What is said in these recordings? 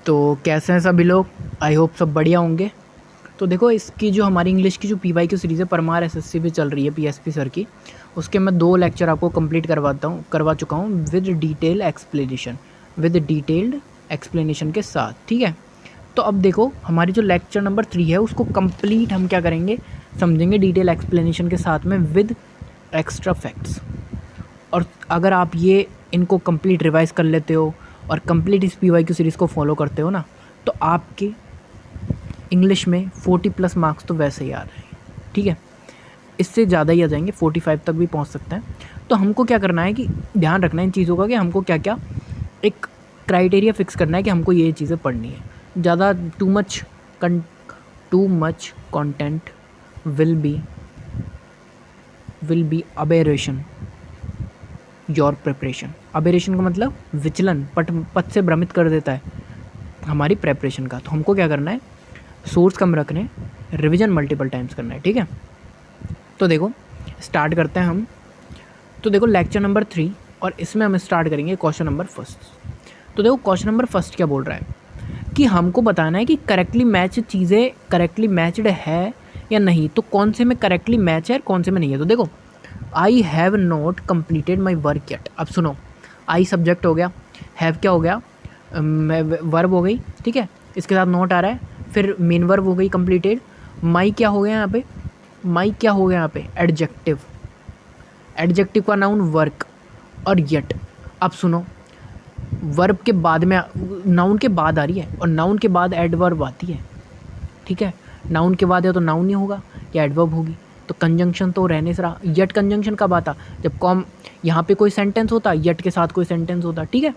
तो कैसे हैं सभी लोग। आई होप सब बढ़िया होंगे। तो देखो, इसकी जो हमारी इंग्लिश की जो PY सीरीज़ है परमार SSC पे चल रही है, PSP सर की, उसके मैं 2 लेक्चर आपको कंप्लीट करवा चुका हूँ विद डिटेल्ड एक्सप्लेनेशन के साथ। ठीक है, तो अब देखो हमारी जो लेक्चर नंबर 3 है उसको कंप्लीट हम क्या करेंगे, समझेंगे डिटेल एक्सप्लेनेशन के साथ में विद एक्स्ट्रा फैक्ट्स। और अगर आप ये इनको कंप्लीट रिवाइज कर लेते हो और कंप्लीट इस PY सीरीज़ को फॉलो करते हो ना, तो आपके इंग्लिश में 40+ मार्क्स तो वैसे ही आ रहे हैं। ठीक है, इससे ज़्यादा ही आ जाएंगे, 45 तक भी पहुंच सकते हैं। तो हमको क्या करना है कि ध्यान रखना है इन चीज़ों का कि हमको क्या क्या एक क्राइटेरिया फिक्स करना है कि हमको ये चीज़ें पढ़नी है। ज़्यादा too much content will be aberration your preparation. Aberration का मतलब विचलन, पथ से भ्रमित कर देता है हमारी प्रेपरेशन का। तो हमको क्या करना है, सोर्स कम रखने, रिवीजन मल्टीपल टाइम्स करना है। ठीक है, तो देखो स्टार्ट करते हैं हम। तो देखो लेक्चर नंबर 3 और इसमें हम स्टार्ट करेंगे क्वेश्चन नंबर 1। तो देखो क्वेश्चन नंबर 1 क्या बोल रहा है कि हमको बताना है कि करेक्टली मैच चीज़ें करेक्टली मैच्ड है या नहीं। तो कौन से में करेक्टली मैच है और कौन से में नहीं है। तो देखो, I have not completed my work yet. अब सुनो, आई सब्जेक्ट हो गया, हैव क्या हो गया, वर्ब हो गई। ठीक है, इसके साथ नोट आ रहा है, फिर मेन वर्ब हो गई कम्प्लीटेड। माई क्या हो गया यहाँ पे, एडजेक्टिव, एडजेक्टिव का नाउन वर्क और येट। अब सुनो, वर्ब के बाद में नाउन के बाद आ रही है और नाउन के बाद एडवर्ब आती है। ठीक है, नाउन के बाद है तो नाउन नहीं होगा या एडवर्ब होगी। तो कंजंक्शन तो रहने से रहा। येट कंजंक्शन कब आता, जब कॉम यहाँ पे कोई सेंटेंस होता, येट के साथ कोई सेंटेंस होता। ठीक है,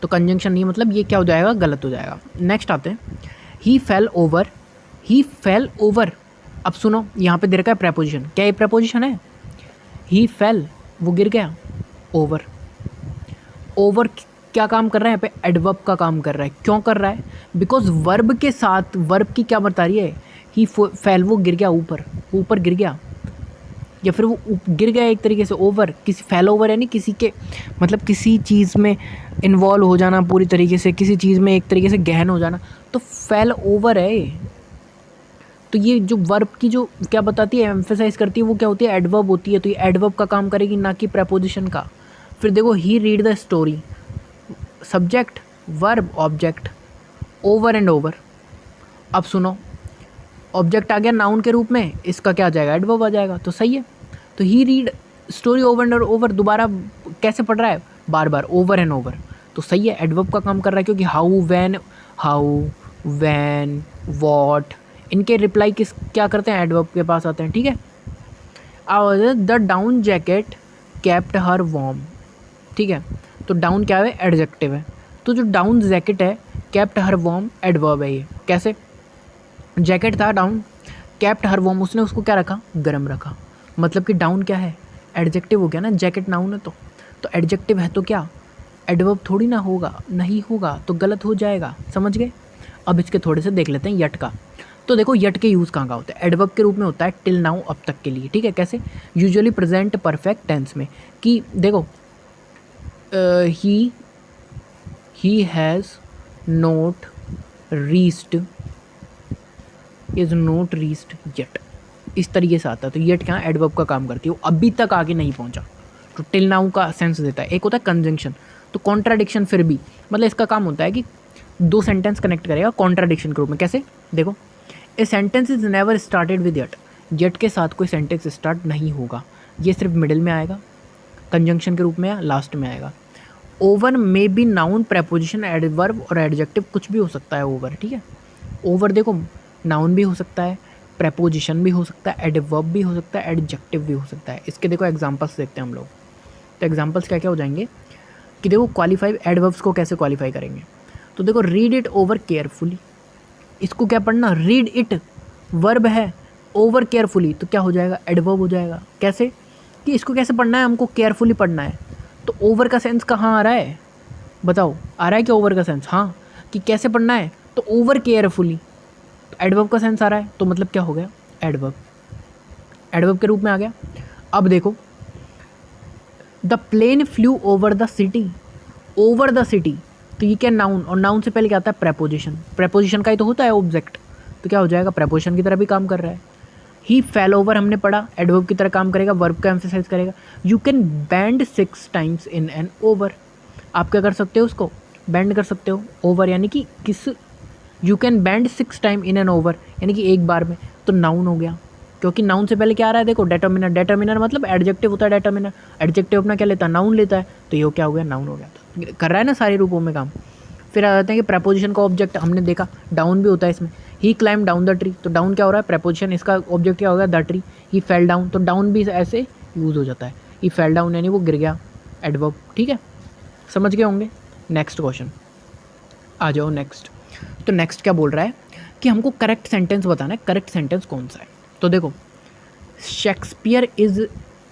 तो कंजंक्शन नहीं, मतलब ये क्या हो जाएगा, गलत हो जाएगा। नेक्स्ट आते हैं, ही फेल ओवर। अब सुनो, यहाँ पे दे रखा है प्रेपोजिशन। क्या ये प्रेपोजिशन है, ही फेल वो गिर गया, ओवर क्या काम कर रहा है यहाँ पे, एडवर्ब का काम कर रहा है। क्यों कर रहा है, बिकॉज वर्ब के साथ, वर्ब की क्या बता रही है, ही फेल वो गिर गया, ऊपर गिर गया, या फिर वो गिर गया एक तरीके से। ओवर किसी फेल ओवर यानी किसी के मतलब किसी चीज़ में इन्वॉल्व हो जाना पूरी तरीके से, किसी चीज़ में एक तरीके से गहन हो जाना, तो फेल ओवर है। तो ये जो वर्ब की जो क्या बताती है, एम्फेसाइज करती है, वो क्या होती है, एडवर्ब होती है। तो ये एडवर्ब का काम करेगी, ना कि प्रेपोजिशन का। फिर देखो, he read the story, subject verb object, over and over. अब सुनो, ऑब्जेक्ट आ गया नाउन के रूप में, इसका क्या आ जाएगा, एडवर्ब आ जाएगा। तो सही है। तो he read story over and over, दोबारा कैसे पढ़ रहा है, बार बार, ओवर एंड ओवर। तो सही है, एडवर्ब का काम कर रहा है, क्योंकि हाउ वैन वॉट, इनके रिप्लाई क्या करते हैं, एडवर्ब के पास आते हैं। ठीक है, और the down jacket kept her warm. ठीक है, तो डाउन क्या है, एडजेक्टिव है। तो जो डाउन जैकेट है, केप्ट हर वार्म एडवर्ब है। ये कैसे, जैकेट था डाउन, केप्ट हर वार्म, उसने उसको क्या रखा, गर्म रखा। मतलब कि डाउन क्या है, एडजेक्टिव हो गया ना, जैकेट नाउन है तो एडजेक्टिव है तो क्या, एडवर्ब थोड़ी ना होगा, नहीं होगा तो गलत हो जाएगा। समझ गए। अब इसके थोड़े से देख लेते हैं यट का। तो देखो, यट के यूज़ कहाँ होते हैं, एडवर्ब के रूप में होता है टिल नाउ, अब तक के लिए। ठीक है, कैसे, यूजुअली प्रेजेंट परफेक्ट टेंस में। कि देखो, he has note reached, is note reached yet, इस तरीके से आता है। तो येट क्या, एडवर्ब का काम करती है, वो अभी तक आगे नहीं पहुंचा। तो टिल नाउ का सेंस देता है। एक होता है कंजंक्शन, तो कॉन्ट्राडिक्शन फिर भी, मतलब इसका काम होता है कि 2 सेंटेंस कनेक्ट करेगा कॉन्ट्राडिक्शन के रूप में। कैसे, देखो, a sentence is never started with yet, yet के साथ कोई सेंटेंस स्टार्ट नहीं होगा, ये सिर्फ मिडिल में आएगा, कंजंक्शन के रूप में या लास्ट में आएगा। Over may be noun, preposition, adverb और एडजेक्टिव, कुछ भी हो सकता है ओवर। ठीक है, ओवर देखो नाउन भी हो सकता है, प्रेपोजिशन भी हो सकता है, एडवर्ब भी हो सकता है, एडजेक्टिव भी हो सकता है। इसके देखो एग्जांपल्स देखते हैं हम लोग। तो एग्जांपल्स क्या क्या हो जाएंगे कि देखो, क्वालिफाई एडवर्ब्स को कैसे क्वालिफाई करेंगे। तो देखो, रीड इट ओवर केयरफुली, इसको क्या पढ़ना, रीड इट वर्ब है, ओवर केयरफुली तो क्या हो जाएगा, एडवर्ब हो जाएगा। कैसे, कि इसको कैसे पढ़ना है, हमको केयरफुली पढ़ना है। तो ओवर का सेंस कहाँ आ रहा है, बताओ, आ रहा है क्या ओवर का सेंस, हाँ, कि कैसे पढ़ना है, तो ओवर केयरफुली। एडवर्ब का सेंस आ रहा है, तो मतलब क्या हो गया, एडवर्ब, एडवर्ब के रूप में आ गया। अब देखो, the plane flew over the city, over the city तो ये क्या नाउन, और नाउन से पहले क्या आता है प्रेपोजिशन, प्रेपोजिशन का ही तो होता है ऑब्जेक्ट, तो क्या हो जाएगा प्रेपोजिशन की तरह भी काम कर रहा है। ही फेल ओवर हमने पढ़ा, एडवर्ब की तरह काम करेगा, वर्ब का एम्फेसाइज करेगा। You can band 6 times in an over, आप क्या कर सकते हो उसको बैंड कर सकते हो, ओवर यानी कि किस, you can band 6 time in an over यानी कि एक बार में, तो नाउन हो गया, क्योंकि नाउन से पहले क्या आ रहा है देखो डेटर्मिनर, डेटर्मिनर मतलब एडजेक्टिव होता है डेटर्मिनर, एडजेक्टिव अपना क्या लेता है नाउन लेता है, तो ये क्या हो गया नाउन हो गया, तो कर रहा है ना सारे रूपों में काम। फिर आ जाते हैं कि प्रेपोजिशन का ऑब्जेक्ट हमने देखा डाउन भी होता है इसमें, ही क्लाइम डाउन द ट्री, तो डाउन क्या हो रहा है प्रेपोजिशन, इसका ऑब्जेक्ट क्या हो गया the tree. He fell down, तो डाउन भी ऐसे यूज़ हो जाता है, ही फेल डाउन यानी वो गिर गया, एडवर्ब, ठीक है समझ गए होंगे। नेक्स्ट क्वेश्चन आ जाओ नेक्स्ट। तो नेक्स्ट क्या बोल रहा है कि हमको करेक्ट सेंटेंस बताना है, करेक्ट सेंटेंस कौन सा है। तो देखो शेक्सपियर इज़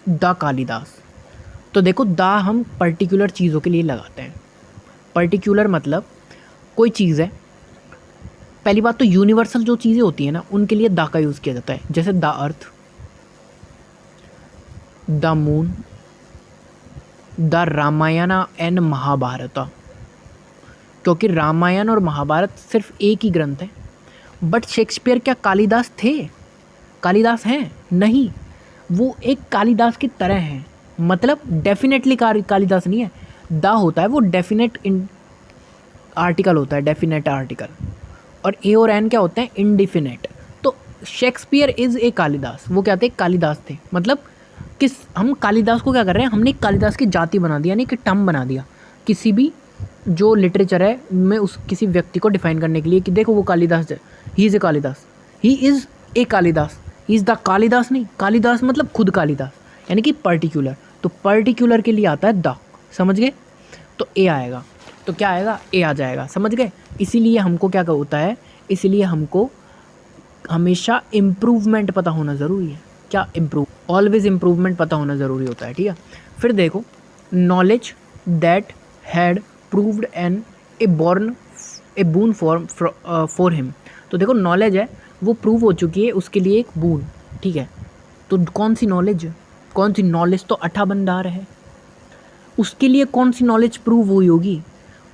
द कालिदास, तो देखो द हम पर्टिकुलर चीज़ों के लिए लगाते हैं, पर्टिकुलर मतलब कोई चीज़ है, पहली बात तो यूनिवर्सल जो चीज़ें होती हैं ना उनके लिए द का यूज़ किया जाता है, जैसे the earth, the moon, the Ramayana and Mahabharata, क्योंकि रामायण और महाभारत सिर्फ एक ही ग्रंथ है। बट शेक्सपियर क्या कालिदास थे, कालिदास हैं नहीं, वो एक कालिदास की तरह हैं, मतलब डेफिनेटली कालिदास नहीं है, द होता है वो डेफिनेट आर्टिकल होता है, डेफिनेट आर्टिकल, और ए और एन क्या होते हैं इंडिफिनेट। तो शेक्सपियर इज़ ए कालिदास, वो क्या थे कालिदास थे, मतलब किस, हम कालिदास को क्या कर रहे हैं, हमने कालिदास की जाति बना दिया, यानी कि टर्म बना दिया किसी भी जो लिटरेचर है में उस किसी व्यक्ति को डिफाइन करने के लिए कि देखो वो कालिदास है, he is a Kalidas, he is a Kalidas, he is the Kalidas, नहीं कालिदास मतलब खुद कालिदास यानी कि पर्टिकुलर, तो पर्टिकुलर के लिए आता है द, समझ गए, तो ए आएगा, तो क्या आएगा ए आ जाएगा, समझ गए। इसीलिए हमको क्या होता है, इसीलिए हमको हमेशा इम्प्रूवमेंट पता होना ज़रूरी है, क्या इम्प्रूव, ऑलवेज इम्प्रूवमेंट पता होना ज़रूरी होता है, ठीक है। फिर देखो knowledge that had proved an a born a boon for him, तो देखो नॉलेज है वो प्रूव हो चुकी है उसके लिए एक बून, ठीक है, तो कौन सी नॉलेज, कौन सी नॉलेज, तो अठा भंडार है, उसके लिए कौन सी नॉलेज प्रूव हुई होगी,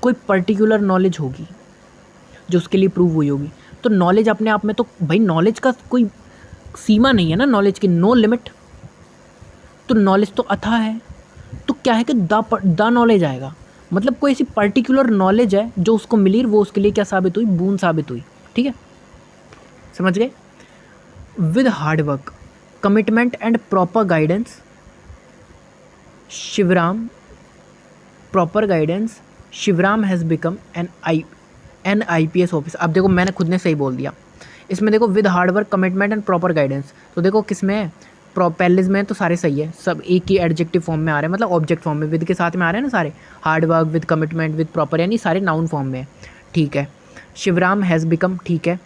कोई पर्टिकुलर नॉलेज होगी जो उसके लिए प्रूव हुई होगी। तो नॉलेज अपने आप में तो भाई नॉलेज का कोई सीमा नहीं है ना, नॉलेज की नो लिमिट, तो नॉलेज तो अथाह है, तो क्या है कि द नॉलेज आएगा, मतलब कोई ऐसी पर्टिकुलर नॉलेज है जो उसको मिली, वो उसके लिए क्या साबित हुई, बून साबित हुई, ठीक है समझ गए। With hard work commitment and proper guidance Shivram, proper guidance Shivram has become an IPS officer. अब देखो मैंने खुद ने सही बोल दिया इसमें, देखो with hard work commitment and proper guidance, तो देखो किस में है, पहले में तो सारे सही है, सब एक ही एडजेक्टिव फॉर्म में आ रहे हैं, मतलब ऑब्जेक्ट फॉर्म में विद के साथ में आ रहे हैं ना सारे, hard work with commitment with proper यानी सारे नाउन फॉर्म में है, ठीक है। शिवराम हैज़ बिकम, ठीक है।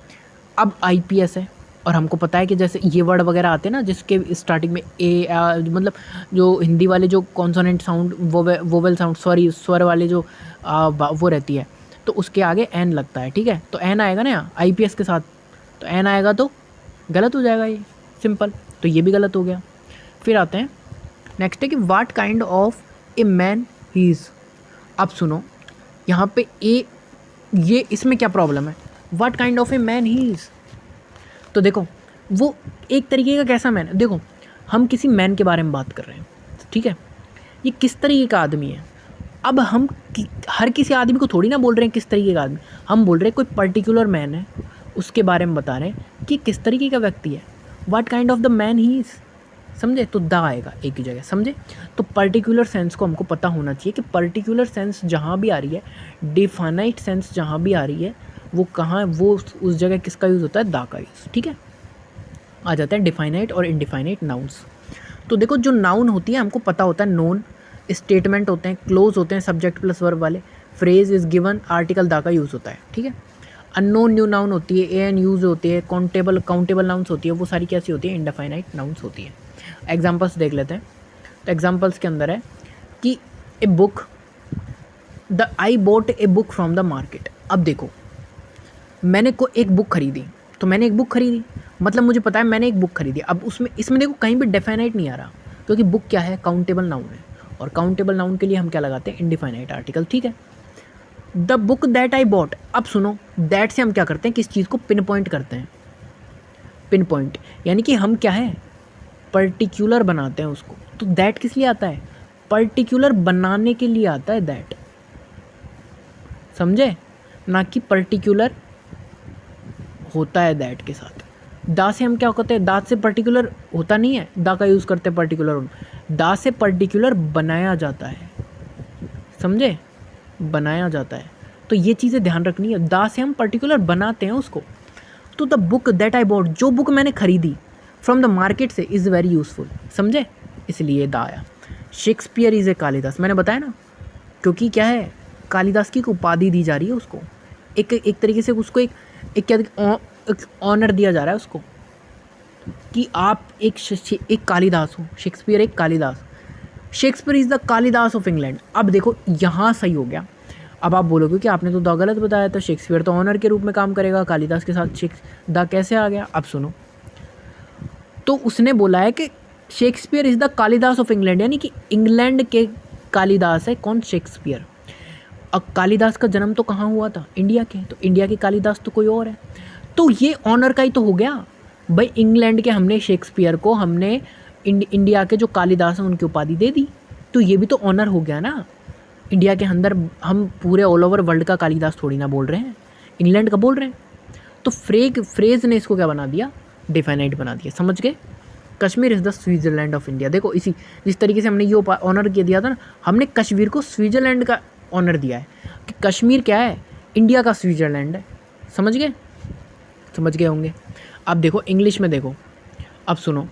अब IPS है, और हमको पता है कि जैसे ये वर्ड वगैरह आते हैं ना जिसके स्टार्टिंग में ए मतलब जो हिंदी वाले जो consonant sound vowel sound sorry स्वर वाले जो वो रहती है, तो उसके आगे एन लगता है, ठीक है, तो एन आएगा ना IPS के साथ, तो एन आएगा तो गलत हो जाएगा ये सिंपल, तो ये भी गलत हो गया। फिर आते हैं नेक्स्ट है कि वाट kind of a man he is. अब सुनो यहाँ पे ये इसमें क्या प्रॉब्लम है, वाट kind of a man he is, तो देखो वो एक तरीके का कैसा मैन है, देखो हम किसी मैन के बारे में बात कर रहे हैं, ठीक है, ये किस तरीके का आदमी है। अब हम हर किसी आदमी को थोड़ी ना बोल रहे हैं किस तरीके का आदमी, हम बोल रहे हैं कोई पर्टिकुलर मैन है उसके बारे में बता रहे हैं कि किस तरीके का व्यक्ति है, what kind of the man he is, समझे, तो द आएगा एक ही जगह, समझे। तो पर्टिकुलर सेंस को हमको पता होना चाहिए कि पर्टिकुलर सेंस जहाँ भी आ रही है, डिफाइनाइट सेंस जहाँ भी आ रही है, वो कहाँ है, वो उस जगह किसका यूज़ होता है, द का यूज़, ठीक है। आ जाते हैं डिफाइनाइट और इनडिफाइनाइट नाउन्स। तो देखो जो नाउन होती है हमको पता होता है, नोन, स्टेटमेंट होते हैं, क्लोज होते हैं सब्जेक्ट प्लस वर्ब वाले, फ्रेज इज़ गिवन, आर्टिकल दा का यूज़ होता है, ठीक है। अननोन न्यू नाउन होती है, एन यूज़ होती है, काउंटेबल नाउन्स होती है, वो सारी कैसी होती है, इंडेफाइनाइट नाउन्स होती है। एग्जाम्पल्स देख लेते हैं, तो एग्जाम्पल्स के अंदर है कि a book, the I boat a book from the market. अब देखो मैंने को एक बुक खरीदी, तो मैंने एक बुक खरीदी मतलब मुझे पता है मैंने एक बुक खरीदी। अब इसमें देखो कहीं भी डेफिनाइट नहीं आ रहा, क्योंकि बुक क्या है, काउंटेबल नाउन है, और काउंटेबल नाउन के लिए हम क्या लगाते हैं, इंडिफाइनाइट आर्टिकल, ठीक है। The book that I bought. अब सुनो, दैट से हम क्या करते हैं, किस चीज़ को पिन पॉइंट करते हैं, पिन पॉइंट, यानी कि हम क्या है, पर्टिकुलर बनाते हैं उसको। तो दैट किस लिए आता है, पर्टिकुलर बनाने के लिए आता है दैट, समझे, ना कि पर्टिकुलर होता है दैट के साथ। दा से हम क्या करते हैं, दात से पर्टिकुलर होता नहीं है, दा का यूज़ करते हैं पर्टिकुलर, दा से पर्टिकुलर बनाया जाता है, समझे, बनाया जाता है। तो ये चीज़ें ध्यान रखनी है, दा से हम पर्टिकुलर बनाते हैं उसको। तो the book that I bought, जो बुक मैंने खरीदी फ्रॉम द मार्केट से, इज़ वेरी यूज़फुल, समझे, इसलिए दा आया। शेक्सपियर इज़ ए कालिदास, मैंने बताया ना, क्योंकि क्या है, कालिदास की एक उपाधि दी जा रही है उसको, एक तरीके से उसको एक क्या, एक ऑनर दिया जा रहा है उसको, कि आप एक कालिदास हो, शेक्सपियर एक Kalidas, Shakespeare is the Kalidas of England. अब देखो यहाँ सही हो गया। अब आप बोलोगे कि आपने तो दा गलत बताया था, शेक्सपियर तो ऑनर के रूप में काम करेगा, कालिदास के साथ दा कैसे आ गया। अब सुनो, तो उसने बोला है कि Shakespeare is the Kalidas of England, यानी कि इंग्लैंड के कालिदास है कौन, शेक्सपियर। अब कालिदास का जन्म तो कहाँ हुआ था, इंडिया के, तो इंडिया के कालिदास तो कोई और है। तो ये ऑनर का ही तो हो गया भाई, इंग्लैंड के हमने शेक्सपियर को, हमने इंडिया के जो कालिदास हैं उनकी उपाधि दे दी, तो ये भी तो ऑनर हो गया ना। इंडिया के अंदर हम पूरे ऑल ओवर वर्ल्ड का कालिदास थोड़ी ना बोल रहे हैं, इंग्लैंड का बोल रहे हैं। तो फ्रेज ने इसको क्या बना दिया, डिफाइनाइट बना दिया, समझ गए। Kashmir is the Switzerland of India. देखो इसी जिस तरीके से हमने ये ऑनर किया दिया था ना, हमने कश्मीर को स्विट्ज़रलैंड का ऑनर दिया है, कि कश्मीर क्या है, इंडिया का स्विट्ज़रलैंड है, समझ गए, समझ गए होंगे। अब देखो इंग्लिश में देखो, अब सुनो,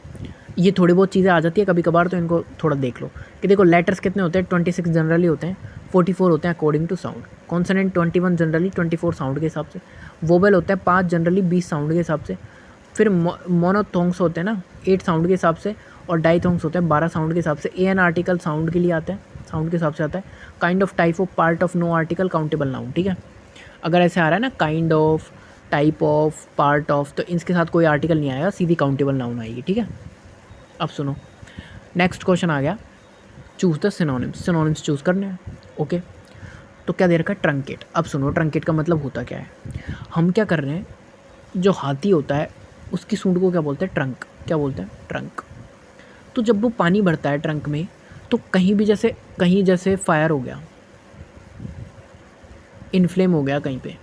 ये थोड़ी बहुत चीज़ें आ जाती है कभी कभार, तो इनको थोड़ा देख लो कि देखो लेटर्स कितने होते हैं, 26 जनरली होते हैं, 44 होते हैं according to sound, consonant 21 generally 24 sound के हिसाब से, वोवेल होता है 5 जनरली 20 साउंड के हिसाब से, फिर मोनोथोंग्स होते हैं ना 8 साउंड के हिसाब से, और डाइथोंग्स होते हैं 12 साउंड के हिसाब से। ए एन आर्टिकल साउंड के लिए आता है, साउंड के हिसाब से आता है। Kind of, type of, part of, no article, countable noun, ठीक है। अगर ऐसे आ रहा है ना kind of, type of, part of, तो इसके साथ कोई आर्टिकल नहीं आएगा, सीधी काउंटेबल नाउन आएगी, ठीक है। अब सुनो, नेक्स्ट क्वेश्चन आ गया, choose the synonyms, synonyms choose करने हैं, ओके। तो क्या दे रखा है, ट्रंकेट। अब सुनो, ट्रंकेट का मतलब होता क्या है, हम क्या कर रहे हैं, जो हाथी होता है उसकी सूंड को क्या बोलते हैं, ट्रंक, क्या बोलते हैं, ट्रंक। तो जब वो पानी भरता है ट्रंक में, तो कहीं जैसे फायर हो गया, इन्फ्लेम हो गया कहीं पे,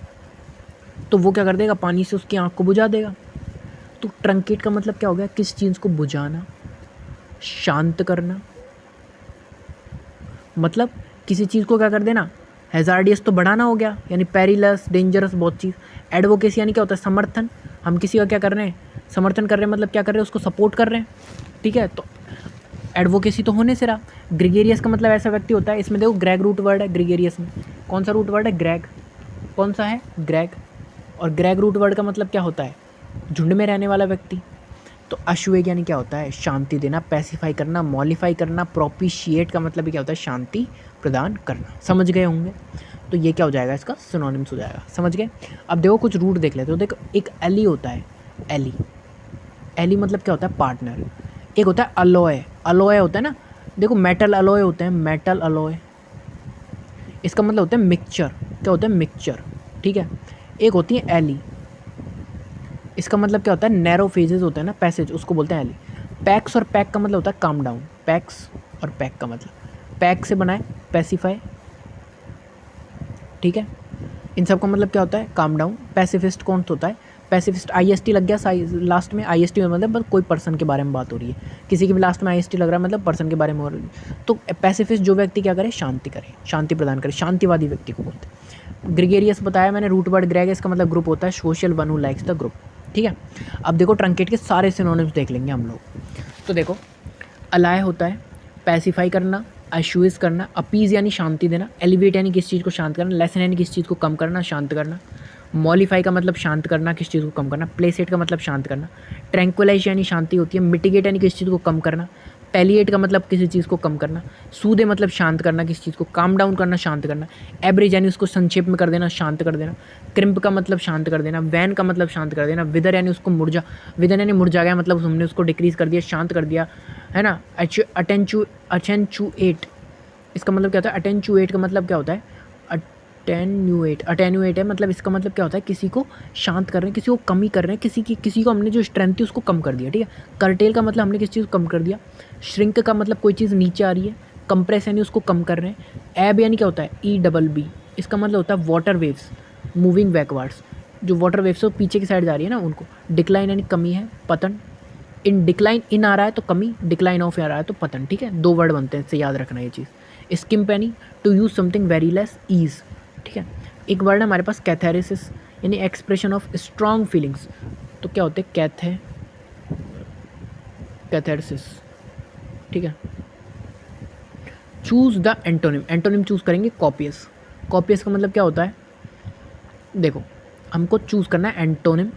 तो वो क्या कर देगा, पानी से उसकी आँख को बुझा देगा। तो ट्रंकेट का मतलब क्या हो गया, किस चीज़ को बुझाना, शांत करना, मतलब किसी चीज़ को क्या कर देना, हैज़ार्डियस तो बढ़ाना हो गया, यानी पेरिलस, डेंजरस, बहुत चीज़। एडवोकेसी यानी क्या होता है, समर्थन, हम किसी का क्या कर रहे हैं, समर्थन कर रहे हैं, मतलब क्या कर रहे हैं, उसको सपोर्ट कर रहे हैं, ठीक है। तो एडवोकेसी तो होने से रहा। ग्रेगेरियस का मतलब ऐसा व्यक्ति होता है, इसमें देखो ग्रैग रूट वर्ड है, ग्रेगेरियस में कौन सा रूट वर्ड है, ग्रैग, कौन सा है, ग्रैग। और ग्रैग रूट वर्ड का मतलब क्या होता है, झुंड में रहने वाला व्यक्ति। तो अश्वेग यानी क्या होता है, शांति देना, पैसिफाई करना, मॉलिफाई करना। प्रोपिशिएट का मतलब भी क्या होता है, शांति प्रदान करना, समझ गए होंगे। तो ये क्या हो जाएगा, इसका सिनोनिम्स हो जाएगा, समझ गए। अब देखो कुछ रूट देख लेते हो। देखो एक एली होता है, एली, एली मतलब क्या होता है, पार्टनर। एक होता है अलॉय, अलॉय होता है ना, देखो मेटल अलॉय होते हैं, मेटल अलॉय, इसका मतलब होता है मिक्सचर, क्या होता है, मिक्सचर, ठीक है। एक होती है एली, इसका मतलब क्या होता है, नैरो फेजेस होते हैं ना, पैसेज, उसको बोलते हैं एली। पैक्स और पैक का मतलब होता है काम डाउन, पैक्स और पैक का मतलब, पैक से बनाए पैसिफाई, ठीक है। इन सब का मतलब क्या होता है, काम डाउन। पैसिफिस्ट कौन होता है, पैसिफिस्ट, IST लग गया लास्ट में, IST में मतलब कोई पर्सन के बारे में बात हो रही है, किसी के भी लास्ट में IST लग रहा है मतलब पर्सन के बारे में हो रही है। तो पैसिफिस्ट जो व्यक्ति क्या करे, शांति करे, शांति प्रदान करे, शांतिवादी व्यक्ति को बोलते हैं। ग्रेगेरियस बताया मैंने, रूट वर्ड ग्रेग, इसका मतलब ग्रुप होता है, social one who likes the group, ठीक है। अब देखो ट्रंकेट के सारे सिनोनिम्स देख लेंगे हम लोग। तो देखो अलाय होता है पैसिफाई करना, अश्यूज करना, अपीज यानी शांति देना, एलिवेट यानी किस चीज़ को शांत करना, लेसन यानी किस चीज़ को कम करना, शांत करना, मॉलिफाई का मतलब शांत करना, किस चीज़ को कम करना, प्लेसेट का मतलब शांत करना, ट्रैंक्विलाइज यानी शांति होती है, मिटिगेट यानी किस चीज़ को कम करना, पैलिएट का मतलब किसी चीज़ को कम करना, सूदे मतलब शांत करना, किस चीज़ को काम डाउन करना, शांत करना, एवरेज यानी उसको संक्षेप में कर देना, शांत कर देना, क्रिम्प का मतलब शांत कर देना, वैन का मतलब शांत कर देना, विदर यानी उसको मुरझा, विदर यानी मुरझा गया मतलब हमने उसको डिक्रीज कर दिया, शांत कर दिया, है ना। अटेंचुएट, इसका मतलब क्या होता है, अटेंचुएट का मतलब क्या होता है, अटेन्यूएट, अटेन्यूएट है मतलब इसका मतलब क्या होता है, किसी को शांत कर रहे हैं, किसी को कमी कर रहे हैं, किसी को हमने जो स्ट्रेंथ थी उसको कम कर दिया, ठीक है। कर्टेल का मतलब हमने किस चीज़ को कम कर दिया। श्रिंक का मतलब कोई चीज़ नीचे आ रही है। कंप्रेस यानी उसको कम कर रहे हैं। एब यानी क्या होता है, EBB, इसका मतलब होता है वाटर वेव्स मूविंग बैकवर्ड्स, जो वाटर वेव्स है पीछे की साइड जा रही है ना उनको। डिक्लाइन यानी कमी है, पतन। इन डिक्लाइन इन आ रहा है तो कमी, डिक्लाइन ऑफ आ रहा है तो पतन, ठीक है। 2 वर्ड बनते हैं, इससे याद रखना ये चीज़। स्किम्प यानी to use something very less ease, ठीक है। एक वर्ड है हमारे पास कैथेरेसिस यानी एक्सप्रेशन ऑफ स्ट्रॉन्ग फीलिंग्स, तो क्या होते हैं कैथेरेसिस, ठीक है। Choose the antonym, antonym choose करेंगे कॉपियस। कॉपियस का मतलब क्या होता है, देखो हमको चूज़ करना है एंटोनिम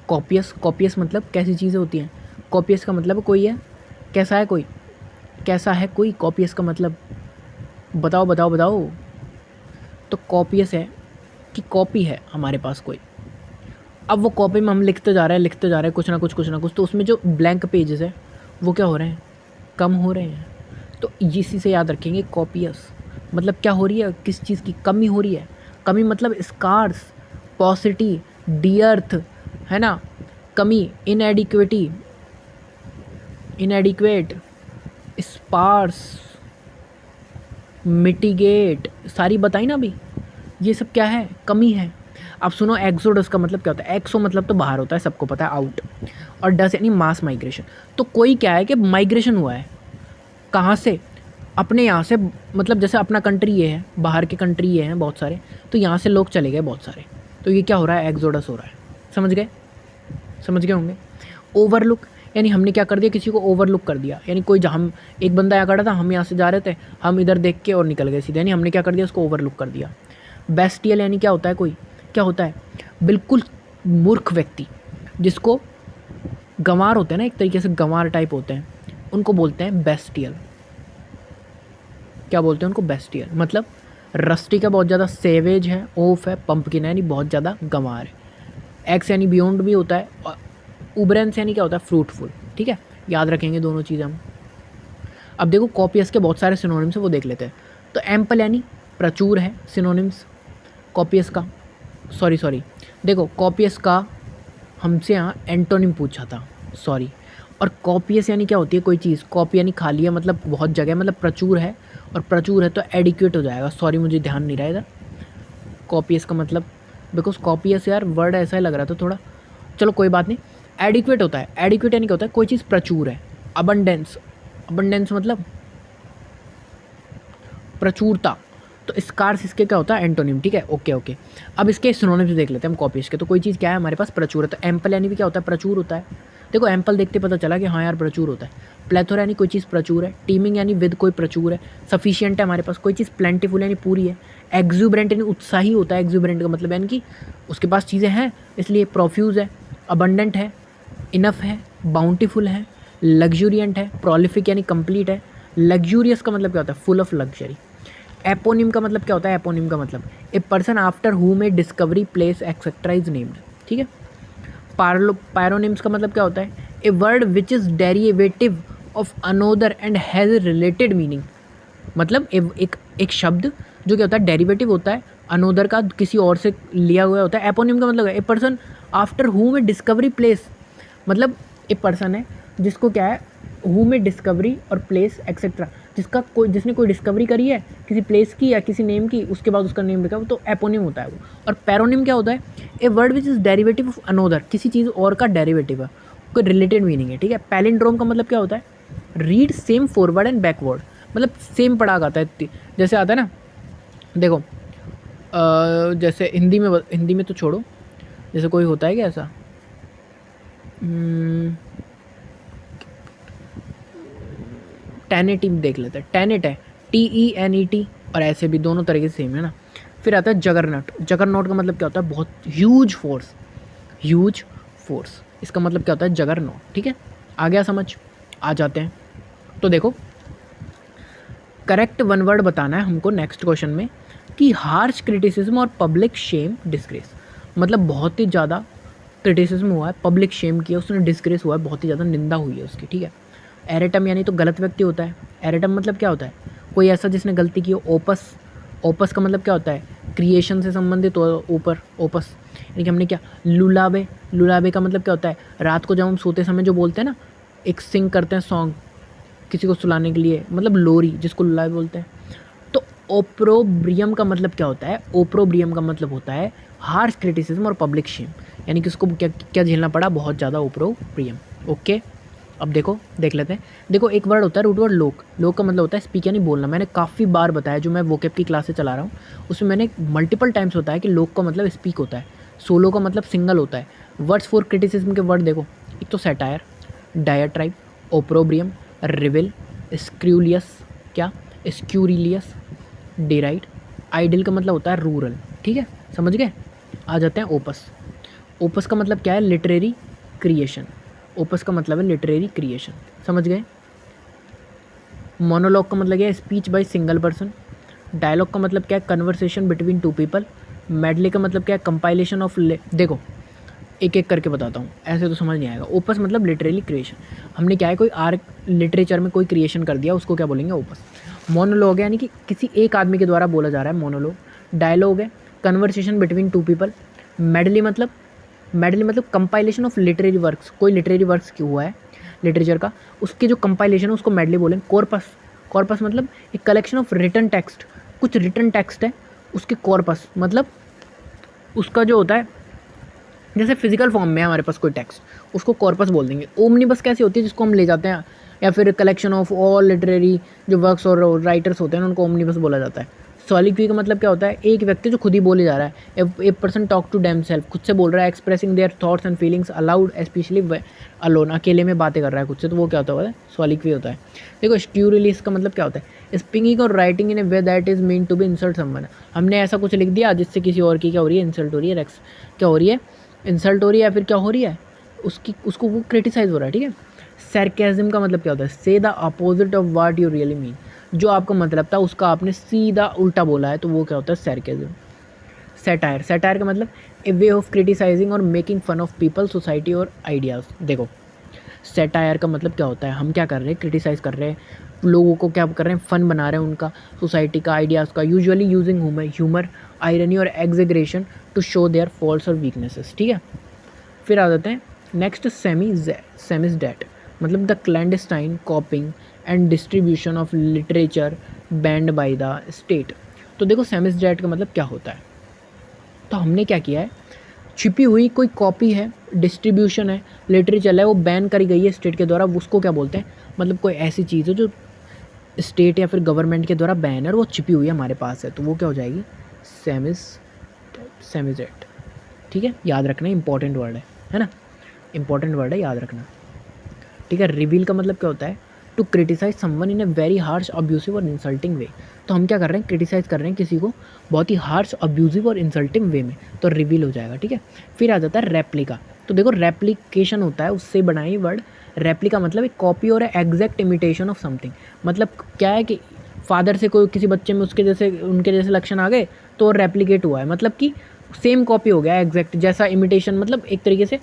कॉपियस। कॉपियस मतलब कैसी चीज़ें होती हैं, कॉपियस का मतलब कोई है, कैसा है कोई, कैसा है कोई, कॉपियस का मतलब बताओ बताओ बताओ। तो कॉपियस है कि कॉपी है हमारे पास कोई। अब वो कॉपी में हम लिखते जा रहे हैं कुछ ना कुछ, तो उसमें जो ब्लैंक पेजेस है वो क्या हो रहे हैं, कम हो रहे हैं। तो इसी से याद रखेंगे कॉपियस मतलब क्या हो रही है, किस चीज़ की कमी हो रही है। कमी मतलब स्कार्स, पॉसिटी, डियर्थ, है ना, कमी, इनएडिक्वेटी, इनएडिक्वेट, स्पार्स, मिटिगेट, सारी बताई ना अभी, ये सब क्या है, कमी है। अब सुनो एक्सोडस का मतलब क्या होता है, एक्सो मतलब तो बाहर होता है, सबको पता है, आउट, और डस यानी मास माइग्रेशन। तो कोई क्या है कि माइग्रेशन हुआ है, कहाँ से, अपने यहाँ से, मतलब जैसे अपना कंट्री ये है, बाहर के कंट्री ये हैं बहुत सारे, तो यहाँ से लोग चले गए बहुत सारे, तो ये क्या हो रहा है, एक्सोडस हो रहा है। समझ गए होंगे। ओवरलुक यानी हमने क्या कर दिया, किसी को ओवरलुक कर दिया, यानी कोई हम एक बंदा आया खड़ा था, हम यहाँ से जा रहे थे, हम इधर देख के और निकल गए सीधे, यानी हमने क्या कर दिया, उसको ओवरलुक कर दिया। बेस्टियल यानी क्या होता है, कोई क्या होता है, बिल्कुल मूर्ख व्यक्ति, जिसको गंवार होते हैं ना, एक तरीके से गंवार टाइप होते हैं, उनको बोलते हैं बेस्टियल। क्या बोलते हैं उनको, बेस्टियल। मतलब रस्टी का बहुत ज़्यादा सेवेज है, ओफ है, पंपकिन यानी बहुत ज़्यादा गंवार है। एक्स यानी बियॉन्ड भी होता है, और उबरेंस यानी क्या होता है, फ्रूटफुल, ठीक है। याद रखेंगे दोनों चीज़ें हम। अब देखो कॉपियस के बहुत सारे सिनोनिम्स हैं, वो देख लेते हैं। तो एम्पल यानी प्रचुर है, सिनोनिम्स कॉपियस का, सॉरी देखो कॉपियस का हमसे यहाँ एंटोनिम पूछा था, सॉरी। और कॉपियस यानी क्या होती है, कोई चीज़, कॉपी यानी खाली है, मतलब बहुत जगह, मतलब प्रचुर है, और प्रचुर है तो एडिक्वेट हो जाएगा, सॉरी मुझे ध्यान नहीं रहा इधर। कॉपियस का मतलब, बिकॉज कॉपियस यार वर्ड ऐसा ही लग रहा था थोड़ा, चलो कोई बात नहीं। एडिक्वेट होता है, एडिक्वेट यानी क्या होता है, कोई चीज़ प्रचुर है। अबंडेंस, अबंडेंस मतलब प्रचुरता। तो स्कार्स इसके क्या होता है, एंटोनिम, ठीक है, ओके। अब इसके सिनोनिम्स देख लेते हैं हम कॉपीज के। तो कोई चीज़ क्या है हमारे पास, प्रचुर है, तो एम्पल यानी भी क्या होता है, प्रचुर होता है। देखो एम्पल देखते पता चला कि हाँ यार प्रचुर होता है। प्लेथोरा यानी कोई चीज़ प्रचुर है। टीमिंग यानी विद कोई प्रचुर है। सफिशिएंट है हमारे पास, कोई चीज़ प्लेंटीफुल यानी पूरी है। एक्जुबरेंट यानी उत्साही होता है, एक्जुबरेंट का मतलब यानी कि उसके पास चीज़ें हैं इसलिए प्रोफ्यूज है। अबंडेंट है, इनफ है, बाउंटीफुल है, लग्जूरियंट है, प्रोलिफिक यानी कंप्लीट है। लग्जूरियस का मतलब क्या होता है, फुल ऑफ लग्जरी। एपोनिम का मतलब क्या होता है, एपोनिम का मतलब ए person after whom a discovery place etcetera is named, ठीक है। पायरोनिम्स का मतलब क्या होता है, a word which is derivative of another and has related meaning. मतलब एक शब्द जो क्या होता है, डेरिवेटिव होता है अनोदर का, किसी और से लिया हुआ होता है। एपोनिम का मतलब है a person after whom a discovery place, मतलब ए पर्सन है जिसको क्या है, हुम ए डिस्कवरी और प्लेस एक्सेट्रा, जिसने कोई डिस्कवरी करी है किसी प्लेस की या किसी नेम की, उसके बाद उसका नेम लिखा है, तो एपोनिम होता है वो। और पैरोनिम क्या होता है, a word which is derivative of another, किसी चीज़ और का डेरिवेटिव है, कोई रिलेटेड मीनिंग है, ठीक है। पैलिंड्रोम का मतलब क्या होता है, read same forward and backward, मतलब सेम पढ़ा आता है, जैसे आता है ना, देखो जैसे हिंदी में तो छोड़ो, जैसे कोई होता है क्या ऐसा, टेनेट देख लेते हैं। टेनेट है TENET, और ऐसे भी दोनों तरीके से सेम है ना। फिर आता है जगरनॉट। जगरनॉट का मतलब क्या होता है, बहुत ह्यूज फोर्स, ह्यूज फोर्स, इसका मतलब क्या होता है, जगरनॉट, ठीक है। आ गया समझ, आ जाते हैं। तो देखो करेक्ट वन वर्ड बताना है हमको नेक्स्ट क्वेश्चन में, कि हार्श क्रिटिसिज्म और पब्लिक शेम डिस्ग्रेस, मतलब बहुत ही ज़्यादा क्रिटिसिज्म हुआ है, पब्लिक शेम किया उसने, डिस्ग्रेस हुआ है, बहुत ही ज़्यादा निंदा हुई है उसकी, ठीक है। एरेटम यानी तो गलत व्यक्ति होता है। एरेटम मतलब क्या होता है, कोई ऐसा जिसने गलती की हो। ओपस, ओपस का मतलब क्या होता है, क्रिएशन से संबंधित ऊपर ओपस, यानी कि हमने क्या लुलाबे, लुलाबे का मतलब क्या होता है, रात को जब हम सोते समय जो बोलते हैं ना, एक सिंग करते हैं सॉन्ग किसी को सुलाने के लिए, मतलब लोरी जिसको लुलाबे बोलते हैं। तो ओप्रोब्रियम का मतलब क्या होता है, ओप्रोब्रियम का मतलब होता है हार्श क्रिटिसिज्म और पब्लिक शेम, यानी कि उसको क्या क्या झेलना पड़ा, बहुत ज़्यादा ओप्रोब्रियम। ओके, अब देखो देख लेते हैं। देखो एक वर्ड होता है रूट वर्ड लोक, लोक का मतलब होता है स्पीक यानी बोलना। मैंने काफ़ी बार बताया, जो मैं वोकेब की क्लासेस चला रहा हूँ उसमें मैंने मल्टीपल टाइम्स बताया कि लोक का मतलब स्पीक होता है, सोलो का मतलब सिंगल होता है। वर्ड्स फॉर क्रिटिसिज्म के वर्ड देखो, एक तो सैटायर, डायट्राइब, ओप्रोब्रियम, रिविल, स्क्रूलियस, क्या स्क्यूरिलियस, डेराइड। आइडल का मतलब होता है रूरल, ठीक है, समझ गए। आ जाते हैं ओपस। ओपस का मतलब क्या है, लिटरेरी क्रिएशन। ओपस का मतलब है लिटरेरी क्रिएशन, समझ गए। मोनोलॉग का मतलब क्या है, speech by single person. Dialogue का मतलब क्या है, conversation between two people. Medley का मतलब क्या है, कंपाइलेशन ऑफ, देखो एक एक करके बताता हूँ, ऐसे तो समझ नहीं आएगा। ओपस मतलब लिटरेरी क्रिएशन, हमने क्या है कोई आर्ट लिटरेचर में कोई क्रिएशन कर दिया, उसको क्या बोलेंगे, ओपस। मोनोलॉग है यानी कि किसी एक आदमी के द्वारा बोला जा रहा है, मोनोलॉग। डायलॉग है conversation between two people. Medley मतलब कंपाइलेशन ऑफ लिटरेरी वर्क्स, कोई लिटरेरी वर्क्स क्यों हुआ है लिटरेचर का, उसके जो कंपाइलेशन है उसको मेडली बोलेंगे। कॉर्पस, कॉर्पस मतलब एक कलेक्शन ऑफ रिटन टेक्स्ट, कुछ रिटन टेक्स्ट है उसके कॉर्पस, मतलब उसका जो होता है, जैसे फिजिकल फॉर्म में है हमारे पास कोई टेक्स्ट, उसको कॉर्पस बोल देंगे। ओमनीबस कैसी होती है, जिसको हम ले जाते हैं, या फिर कलेक्शन ऑफ ऑल लिटरेरी जो वर्क्स और राइटर्स होते हैं उनको ओमनीबस बोला जाता है। सॉलिक्वी का मतलब क्या होता है, एक व्यक्ति जो खुद ही बोले जा रहा है, a person talk to them self, खुद से बोल रहा है, expressing their thoughts and feelings aloud, specially alone, अकेले में बातें कर रहा है खुद से, तो वो क्या होता है, सॉलिक्वी होता है। देखो स्क्यूरिलिस का मतलब क्या होता है, स्पीकिंग और writing in a way that is mean to be insult someone, हमने ऐसा कुछ लिख दिया जिससे किसी और की क्या हो रही है, इंसल्ट हो रही है, क्या हो रही है, इंसल्ट हो रही है, या फिर क्या हो रही है, उसको वो क्रिटिसाइज हो रहा है, ठीक है। सैर्केज़म का मतलब क्या होता है, से the opposite of what you really mean, जो आपका मतलब था उसका आपने सीधा उल्टा बोला है, तो वो क्या होता है, सैर्केज़म। सैटायर, सैटायर का मतलब ए वे ऑफ क्रिटिसाइजिंग और making fun of people, society और आइडियाज़। देखो सैटायर का मतलब क्या होता है, हम क्या कर रहे हैं, क्रिटिसाइज़ कर रहे हैं लोगों को, क्या कर रहे हैं, फन बना रहे हैं उनका, सोसाइटी का, आइडियाज़ का, यूजुअली यूजिंग ह्यूमर, आयरनी और एग्जेग्रेशन टू शो देयर फॉल्स और वीकनेसेस, ठीक है। फिर आ जाते हैं नेक्स्ट, सेमिसडेट मतलब the clandestine कॉपिंग and distribution of literature band by the state. तो देखो सेमिसडेट का मतलब क्या होता है, तो हमने क्या किया है, छिपी हुई कोई कॉपी है, डिस्ट्रीब्यूशन है, लिटरेचर है, वो बैन करी गई है स्टेट के द्वारा, उसको क्या बोलते हैं, मतलब कोई ऐसी चीज़ है जो स्टेट या फिर गवर्नमेंट के द्वारा बैन है और वो छिपी हुई है हमारे पास है, तो वो क्या हो जाएगी, सेमिसडेट, ठीक है। याद रखना, इंपॉर्टेंट वर्ड है ना, इंपॉर्टेंट वर्ड है, याद रखना, ठीक है। रिवील का मतलब क्या होता है, to criticise someone in a very harsh, abusive और इंसल्टिंग वे। तो हम क्या कर रहे हैं, क्रिटिसाइज कर रहे हैं किसी को बहुत ही हार्श, अब्यूसिव और इंसल्टिंग वे में, तो रिवील हो जाएगा, ठीक है। फिर आ जाता है रेप्लिका। तो देखो रेप्लिकेशन होता है, उससे बनाई वर्ड, रेप्लिका मतलब एक कॉपी और एग्जैक्ट इमिटेशन ऑफ समथिंग। मतलब क्या है कि फादर से कोई किसी बच्चे में उसके जैसे उनके जैसे लक्षण आ गए तो रेप्लिकेट हुआ है, मतलब कि सेम कॉपी हो गया, एग्जैक्ट जैसा इमिटेशन, मतलब एक तरीके से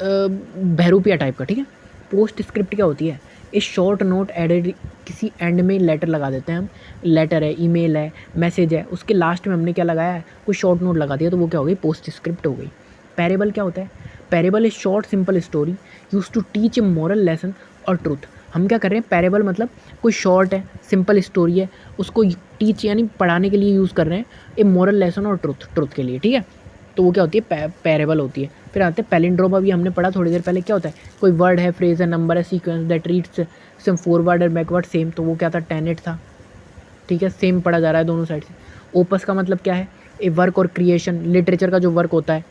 बहरूपिया टाइप का, ठीक है। पोस्ट स्क्रिप्ट क्या होती है, इस शॉर्ट नोट एडेड, किसी एंड में लेटर लगा देते हैं हम, लेटर है, ईमेल है, मैसेज है, उसके लास्ट में हमने क्या लगाया है, कुछ शॉर्ट नोट लगा दिया, तो वो क्या हो गई, पोस्ट स्क्रिप्ट हो गई। पैरेबल क्या होता है, parable is short simple story use to teach a moral lesson और ट्रूथ। हम क्या कर रहे हैं, पैरेबल मतलब कोई शॉर्ट है, सिंपल स्टोरी है, उसको टीच यानी पढ़ाने के लिए यूज़ कर रहे हैं, ए मॉरल लेसन और ट्रूथ के लिए, ठीक है। तो वो क्या होती है, पैरेबल होती है। फिर आते हैं पैलिंड्रोम, अभी हमने पढ़ा थोड़ी देर पहले, क्या होता है, कोई वर्ड है, फ्रेज है, नंबर है, sequence that reads same forward और बैकवर्ड सेम, तो वो क्या था, टेनेट था, ठीक है, सेम पढ़ा जा रहा है दोनों साइड से। ओपस का मतलब क्या है, ए वर्क और क्रिएशन, लिटरेचर का जो वर्क होता है,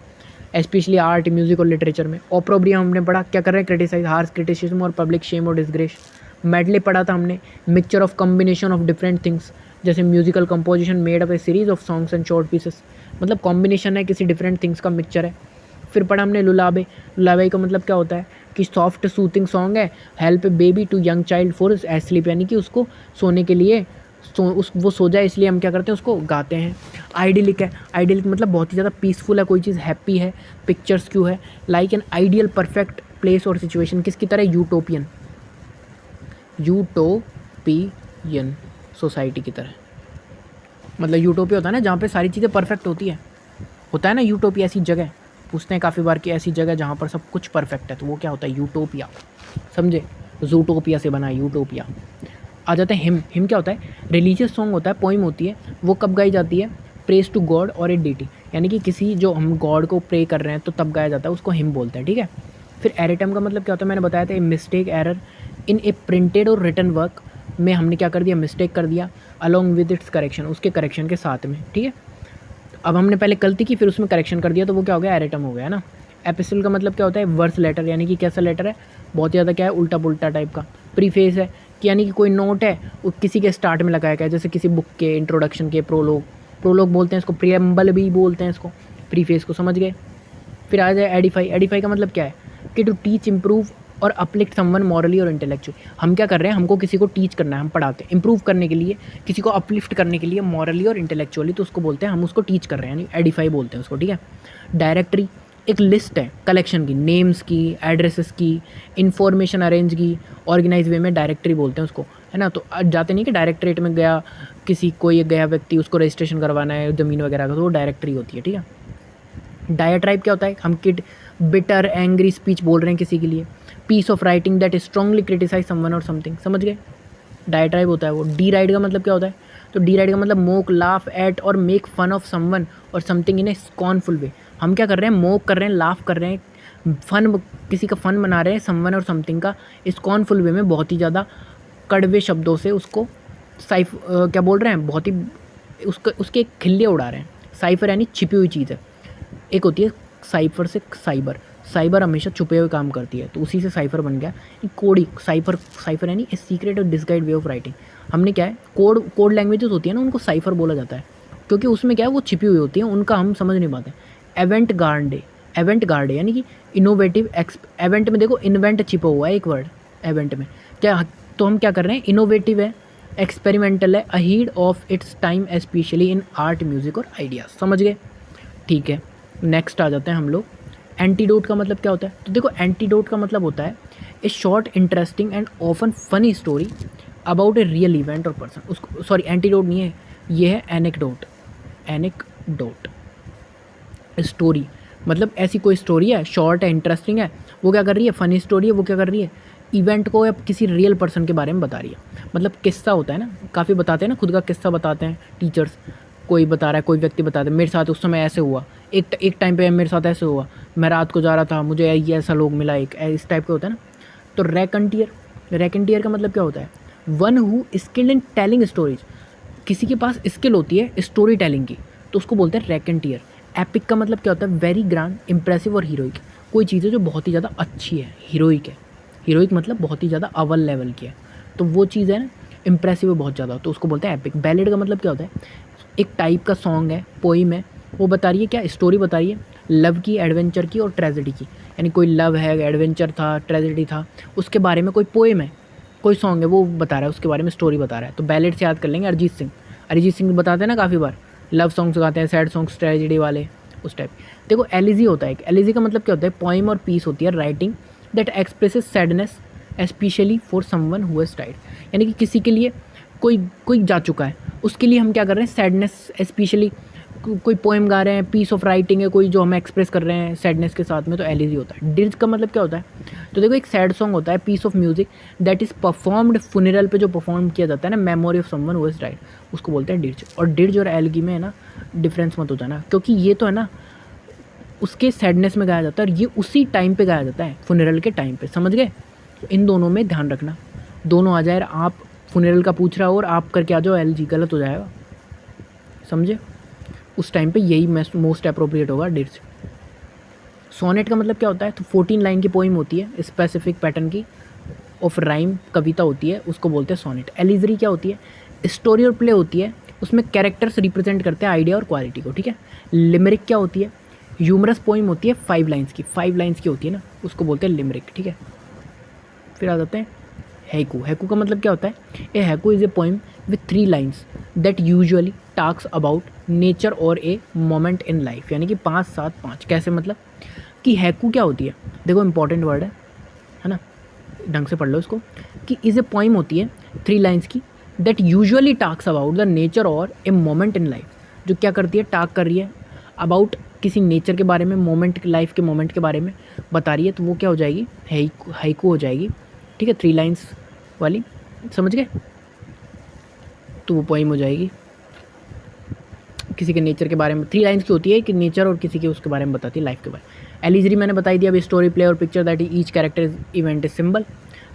स्पेशली आर्ट, म्यूजिक और लिटरेचर में। ओप्रोब्रियम हमने पढ़ा, क्या कर रहे हैं, क्रिटिसाइज, हार्श क्रिटिसिज्म और पब्लिक शेम और डिसग्रेस। मेडले पढ़ा था हमने, mixture of combination of different things, जैसे musical composition made up a series of songs and short pieces, मतलब कॉम्बिनेशन है किसी डिफरेंट थिंग्स का, मिक्सचर है। फिर पढ़ा हमने लुलाबे, लुलाबे का मतलब क्या होता है कि सॉफ्ट सूथिंग सॉन्ग है, help baby to young child for sleep, यानी कि उसको सोने के लिए, वो सो जाए इसलिए हम क्या करते हैं, उसको गाते हैं। आइडियलिक है, आइडियलिक मतलब बहुत ही ज़्यादा पीसफुल है, कोई चीज़ हैप्पी है, पिक्चर्स क्यों है, like an ideal perfect place और सिचुएशन, किसकी तरह, यूटोपियन, यूटोपियन सोसाइटी की तरह। मतलब यूटोपिया होता है ना जहाँ पे सारी चीज़ें परफेक्ट होती है, होता है ना यूटोपिया ऐसी जगह, पूछते हैं काफ़ी बार कि ऐसी जगह जहाँ पर सब कुछ परफेक्ट है, तो वो क्या होता है? यूटोपिया, समझे? जूटोपिया से बना है यूटोपिया। आ जाता है हिम। हिम क्या होता है? रिलीजियस सॉन्ग होता है, पोइम होती है। वो कब गाई जाती है? प्रेज टू गॉड और ए डीटी, यानी कि किसी जो हम गॉड को प्रे कर रहे हैं तो तब गाया जाता है, उसको हिम बोलते हैं, ठीक है। फिर एरेटम का मतलब क्या होता है? मैंने बताया था, a mistake, error in A printed और रिटन वर्क में हमने क्या कर दिया? मिस्टेक कर दिया अलॉन्ग विद इट्स करेक्शन, उसके करेक्शन के साथ में, ठीक है। अब हमने पहले गलती की फिर उसमें करेक्शन कर दिया, तो वो क्या हो गया? एरेटम हो गया ना। एपिस्टल का मतलब क्या होता है? वर्स लेटर, यानी कि कैसा लेटर है? बहुत ज़्यादा क्या है? उल्टा पुल्टा टाइप का। प्रीफेस है कि यानी कि कोई नोट है वो किसी के स्टार्ट में लगाया गया है, जैसे किसी बुक के इंट्रोडक्शन के, प्रोलोग, प्रोलोग बोलते हैं इसको, प्रियम्बल भी बोलते हैं इसको, प्रीफेस को, समझ गए। फिर आ जाए एडिफाई। एडिफाई का मतलब क्या है? कि टू टीच, इम्प्रूव और अपलिफ्ट समवन मॉरली और इंटेलेक्चुअली। हम क्या कर रहे हैं? हमको किसी को टीच करना है, हम पढ़ाते हैं, इंप्रूव करने के लिए, किसी को अपलिफ्ट करने के लिए मॉरली और इंटेलेक्चुअली, तो उसको बोलते हैं, हम उसको टीच कर रहे हैं, यानी एडिफाई बोलते हैं उसको, ठीक है। डायरेक्टरी एक लिस्ट है कलेक्शन की, नेम्स की, एड्रेसेस की, इन्फॉर्मेशन अरेंज की, ऑर्गेनाइज वे में डायरेक्टरी बोलते हैं उसको, है ना। तो जाते नहीं कि डायरेक्टरेट में गया किसी कोई गया व्यक्ति, उसको रजिस्ट्रेशन करवाना है ज़मीन वगैरह का, तो वो डायरेक्टरी होती है, ठीक है। डायाट्राइब क्या होता है? हम किड बिटर एंग्री स्पीच बोल रहे हैं किसी के लिए। Piece of writing that strongly criticise someone और समथिंग, समझ गए। डायाट्राइब होता है वो। डी राइड का मतलब क्या होता है? तो डी राइड का मतलब मोक, लाफ एट और मेक फन ऑफ समवन और समथिंग इन ए स्कॉर्नफुल वे। हम क्या कर रहे हैं? मोक कर रहे हैं, लाफ कर रहे हैं, फन, किसी का फन बना रहे हैं समवन और समथिंग का, स्कॉर्नफुल वे में, बहुत ही ज़्यादा कड़वे शब्दों से उसको क्या बोल रहे हैं? बहुत ही उसके खिल्ले उड़ा रहे हैं। साइफर यानी छिपी हुई चीज़ है। एक होती है साइफर से साइबर। साइबर हमेशा छुपे हुए काम करती है, तो उसी से साइफर बन गया। कोडी, साइफर, साइफर यानी ए सीक्रेट और डिस्गाइड वे ऑफ राइटिंग। हमने क्या है? कोड लैंग्वेजेस होती है ना, उनको साइफर बोला जाता है, क्योंकि उसमें क्या है? वो छिपी हुई होती है, उनका हम समझ नहीं पाते। एवेंट गार्डे, एवेंट गार्डे यानी कि इनोवेटिव एवेंट में देखो इन्वेंट छिपा हुआ है एक वर्ड एवेंट में, क्या? तो हम क्या कर रहे हैं? इनोवेटिव है, एक्सपेरिमेंटल है, ahead of its time, specially in art, music और आइडियाज़, समझ गए, ठीक है। नेक्स्ट आ जाते हैं हम लोग। एंटीडोट का मतलब क्या होता है? तो देखो एंटीडोट का मतलब होता है a short, interesting and often funny story about a real event और पर्सन। उसको, सॉरी, एंटीडोट नहीं है, ये है एनेक्डोट। एनेक्डोट स्टोरी मतलब ऐसी कोई स्टोरी है, शॉर्ट है, इंटरेस्टिंग है, वो क्या कर रही है? फनी स्टोरी है, वो क्या कर रही है? इवेंट को या किसी रियल पर्सन के बारे में बता रही है। मतलब किस्सा होता है ना, काफ़ी बताते हैं ना, खुद का किस्सा बताते हैं टीचर्स। कोई बता रहा है, कोई व्यक्ति बता रहा है, मेरे साथ उस समय ऐसे हुआ, एक टाइम पे मेरे साथ ऐसे हुआ, मैं रात को जा रहा था, मुझे ये ऐसा लोग मिला, एक इस टाइप का होता है ना। तो रैकेंटियर का मतलब क्या होता है? One who skilled in telling stories, किसी के पास स्किल होती है स्टोरी टेलिंग की, तो उसको बोलते हैं रैकेंटियर। एपिक का मतलब क्या होता है? वेरी ग्रांड, इम्प्रेसिव और हीरोइक, कोई चीज़ है जो बहुत ही ज़्यादा अच्छी है, हीरोइक है। हीरोइक मतलब बहुत ही ज़्यादा अव्वल लेवल की है, तो वो चीज़ है ना, इम्प्रेसिव है बहुत ज़्यादा, तो उसको बोलते हैं एपिक। बैलेड का मतलब क्या होता है? एक टाइप का सॉन्ग है, पोइम है, वो बता रही है क्या? स्टोरी बता रही है लव की, एडवेंचर की और ट्रेजेडी की, यानी कोई लव है, एडवेंचर था, ट्रेजेडी था, उसके बारे में कोई पोइम है, कोई सॉन्ग है, वो बता रहा है, उसके बारे में स्टोरी बता रहा है। तो बैलेड से याद कर लेंगे अरिजीत सिंह। अरिजीत सिंह बताते हैं ना काफ़ी बार, लव सॉन्ग्स गाते हैं, सैड सॉन्ग्स, ट्रेजेडी वाले, उस टाइप। देखो एलिजी होता है, एक एलिजी का मतलब क्या होता है? पोइम और पीस होती है, writing that expresses sadness specially for someone who has died, यानी कि किसी के लिए कोई कोई जा चुका है, उसके लिए हम क्या कर रहे हैं? सैडनेस स्पेशली कोई पोएम गा रहे हैं, पीस ऑफ राइटिंग है कोई जो हम एक्सप्रेस कर रहे हैं सैडनेस के साथ में, तो एलिजी होता है। डिर्ज का मतलब क्या होता है? तो देखो एक सैड सॉन्ग होता है, piece of music that is performed funeral पे, जो परफॉर्म किया जाता है ना, memory of someone who has died, उसको बोलते हैं डिर्ज। और डिर्ज और एलगी में है ना डिफरेंस मत होता है ना, क्योंकि ये तो है ना उसके सैडनेस में गाया जाता है और ये उसी टाइम पे गाया जाता है, फुनरल के टाइम पे, समझ गए। इन दोनों में ध्यान रखना, दोनों आ जाए, आप फुनरल का पूछ रहा हो और आप करके आ जाओ एलजी, गलत हो जाएगा, समझे। उस टाइम पे यही मोस्ट अप्रोप्रिएट होगा, डिर्ज। सोनेट का मतलब क्या होता है? तो 14 लाइन की पोइम होती है, स्पेसिफिक पैटर्न की ऑफ राइम, कविता होती है, उसको बोलते हैं सोनेट। एलिजरी क्या होती है? स्टोरी और प्ले होती है, उसमें कैरेक्टर्स रिप्रेजेंट करते हैं आइडिया और क्वालिटी को, ठीक है। लिमरिक क्या होती है? ह्यूमरस पोइम होती है, 5 लाइन्स की, 5 लाइन्स की होती है ना, उसको बोलते हैं लिमरिक, ठीक है। फिर आ जाते हैं हैकू। हैकू का मतलब क्या होता है? A haiku is a poem with 3 lines that usually talks about nature और ए मोमेंट इन लाइफ, यानी कि 5 7 5। कैसे मतलब कि हैकू क्या होती है? देखो इंपॉर्टेंट वर्ड है ना, ढंग से पढ़ लो इसको। कि इज़ ए पोइम होती है 3 लाइन्स की that usually talks about the nature और ए मोमेंट इन लाइफ, जो क्या करती है, टाक कर रही है अबाउट किसी नेचर के बारे में, मोमेंट, लाइफ के मोमेंट के बारे में बता रही है, तो वो क्या हो जाएगी, हाइकू हो जाएगी। ठीक है, 3 लाइन्स वाली, समझ गए? तो वो पोइम हो जाएगी किसी के नेचर के बारे में। 3 लाइन्स की होती है कि नेचर और किसी के उसके बारे में बताती है, लाइफ के बारे में। एलिजरी मैंने बताई दिया। अभी स्टोरी प्ले और picture that each character is event is symbol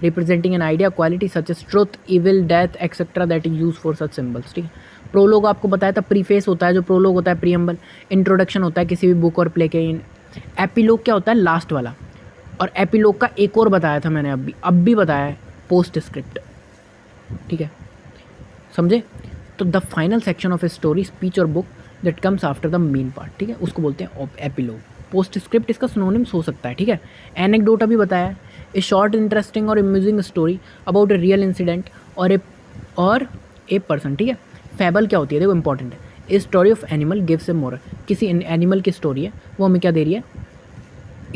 representing an idea quality such as truth, evil, death etcetera that is use for such symbols. ठीक है, प्रोलोग आपको बताया था, प्रीफेस होता है, जो प्रोलोग होता है प्रीएम्बल, इंट्रोडक्शन होता है किसी भी बुक और प्ले के। एपिलोग क्या होता है, लास्ट वाला। और एपिलोग का एक और बताया था मैंने, अब भी बताया है, पोस्ट स्क्रिप्ट। ठीक है, समझे? तो the final section of a story, speech और book that comes after the main part, ठीक है, उसको बोलते हैं एपिलोग। पोस्ट स्क्रिप्ट इसका सिनोनिम्स हो सकता है। ठीक है, एनेक्डोट अभी बताया है, ए शॉर्ट इंटरेस्टिंग और amusing story about a real incident और ए पर्सन। ठीक है, फैबल क्या होती है, देखो इंपॉर्टेंट है, a story of animal gives A moral, किसी एनिमल की स्टोरी है, वो हमें क्या दे रही है,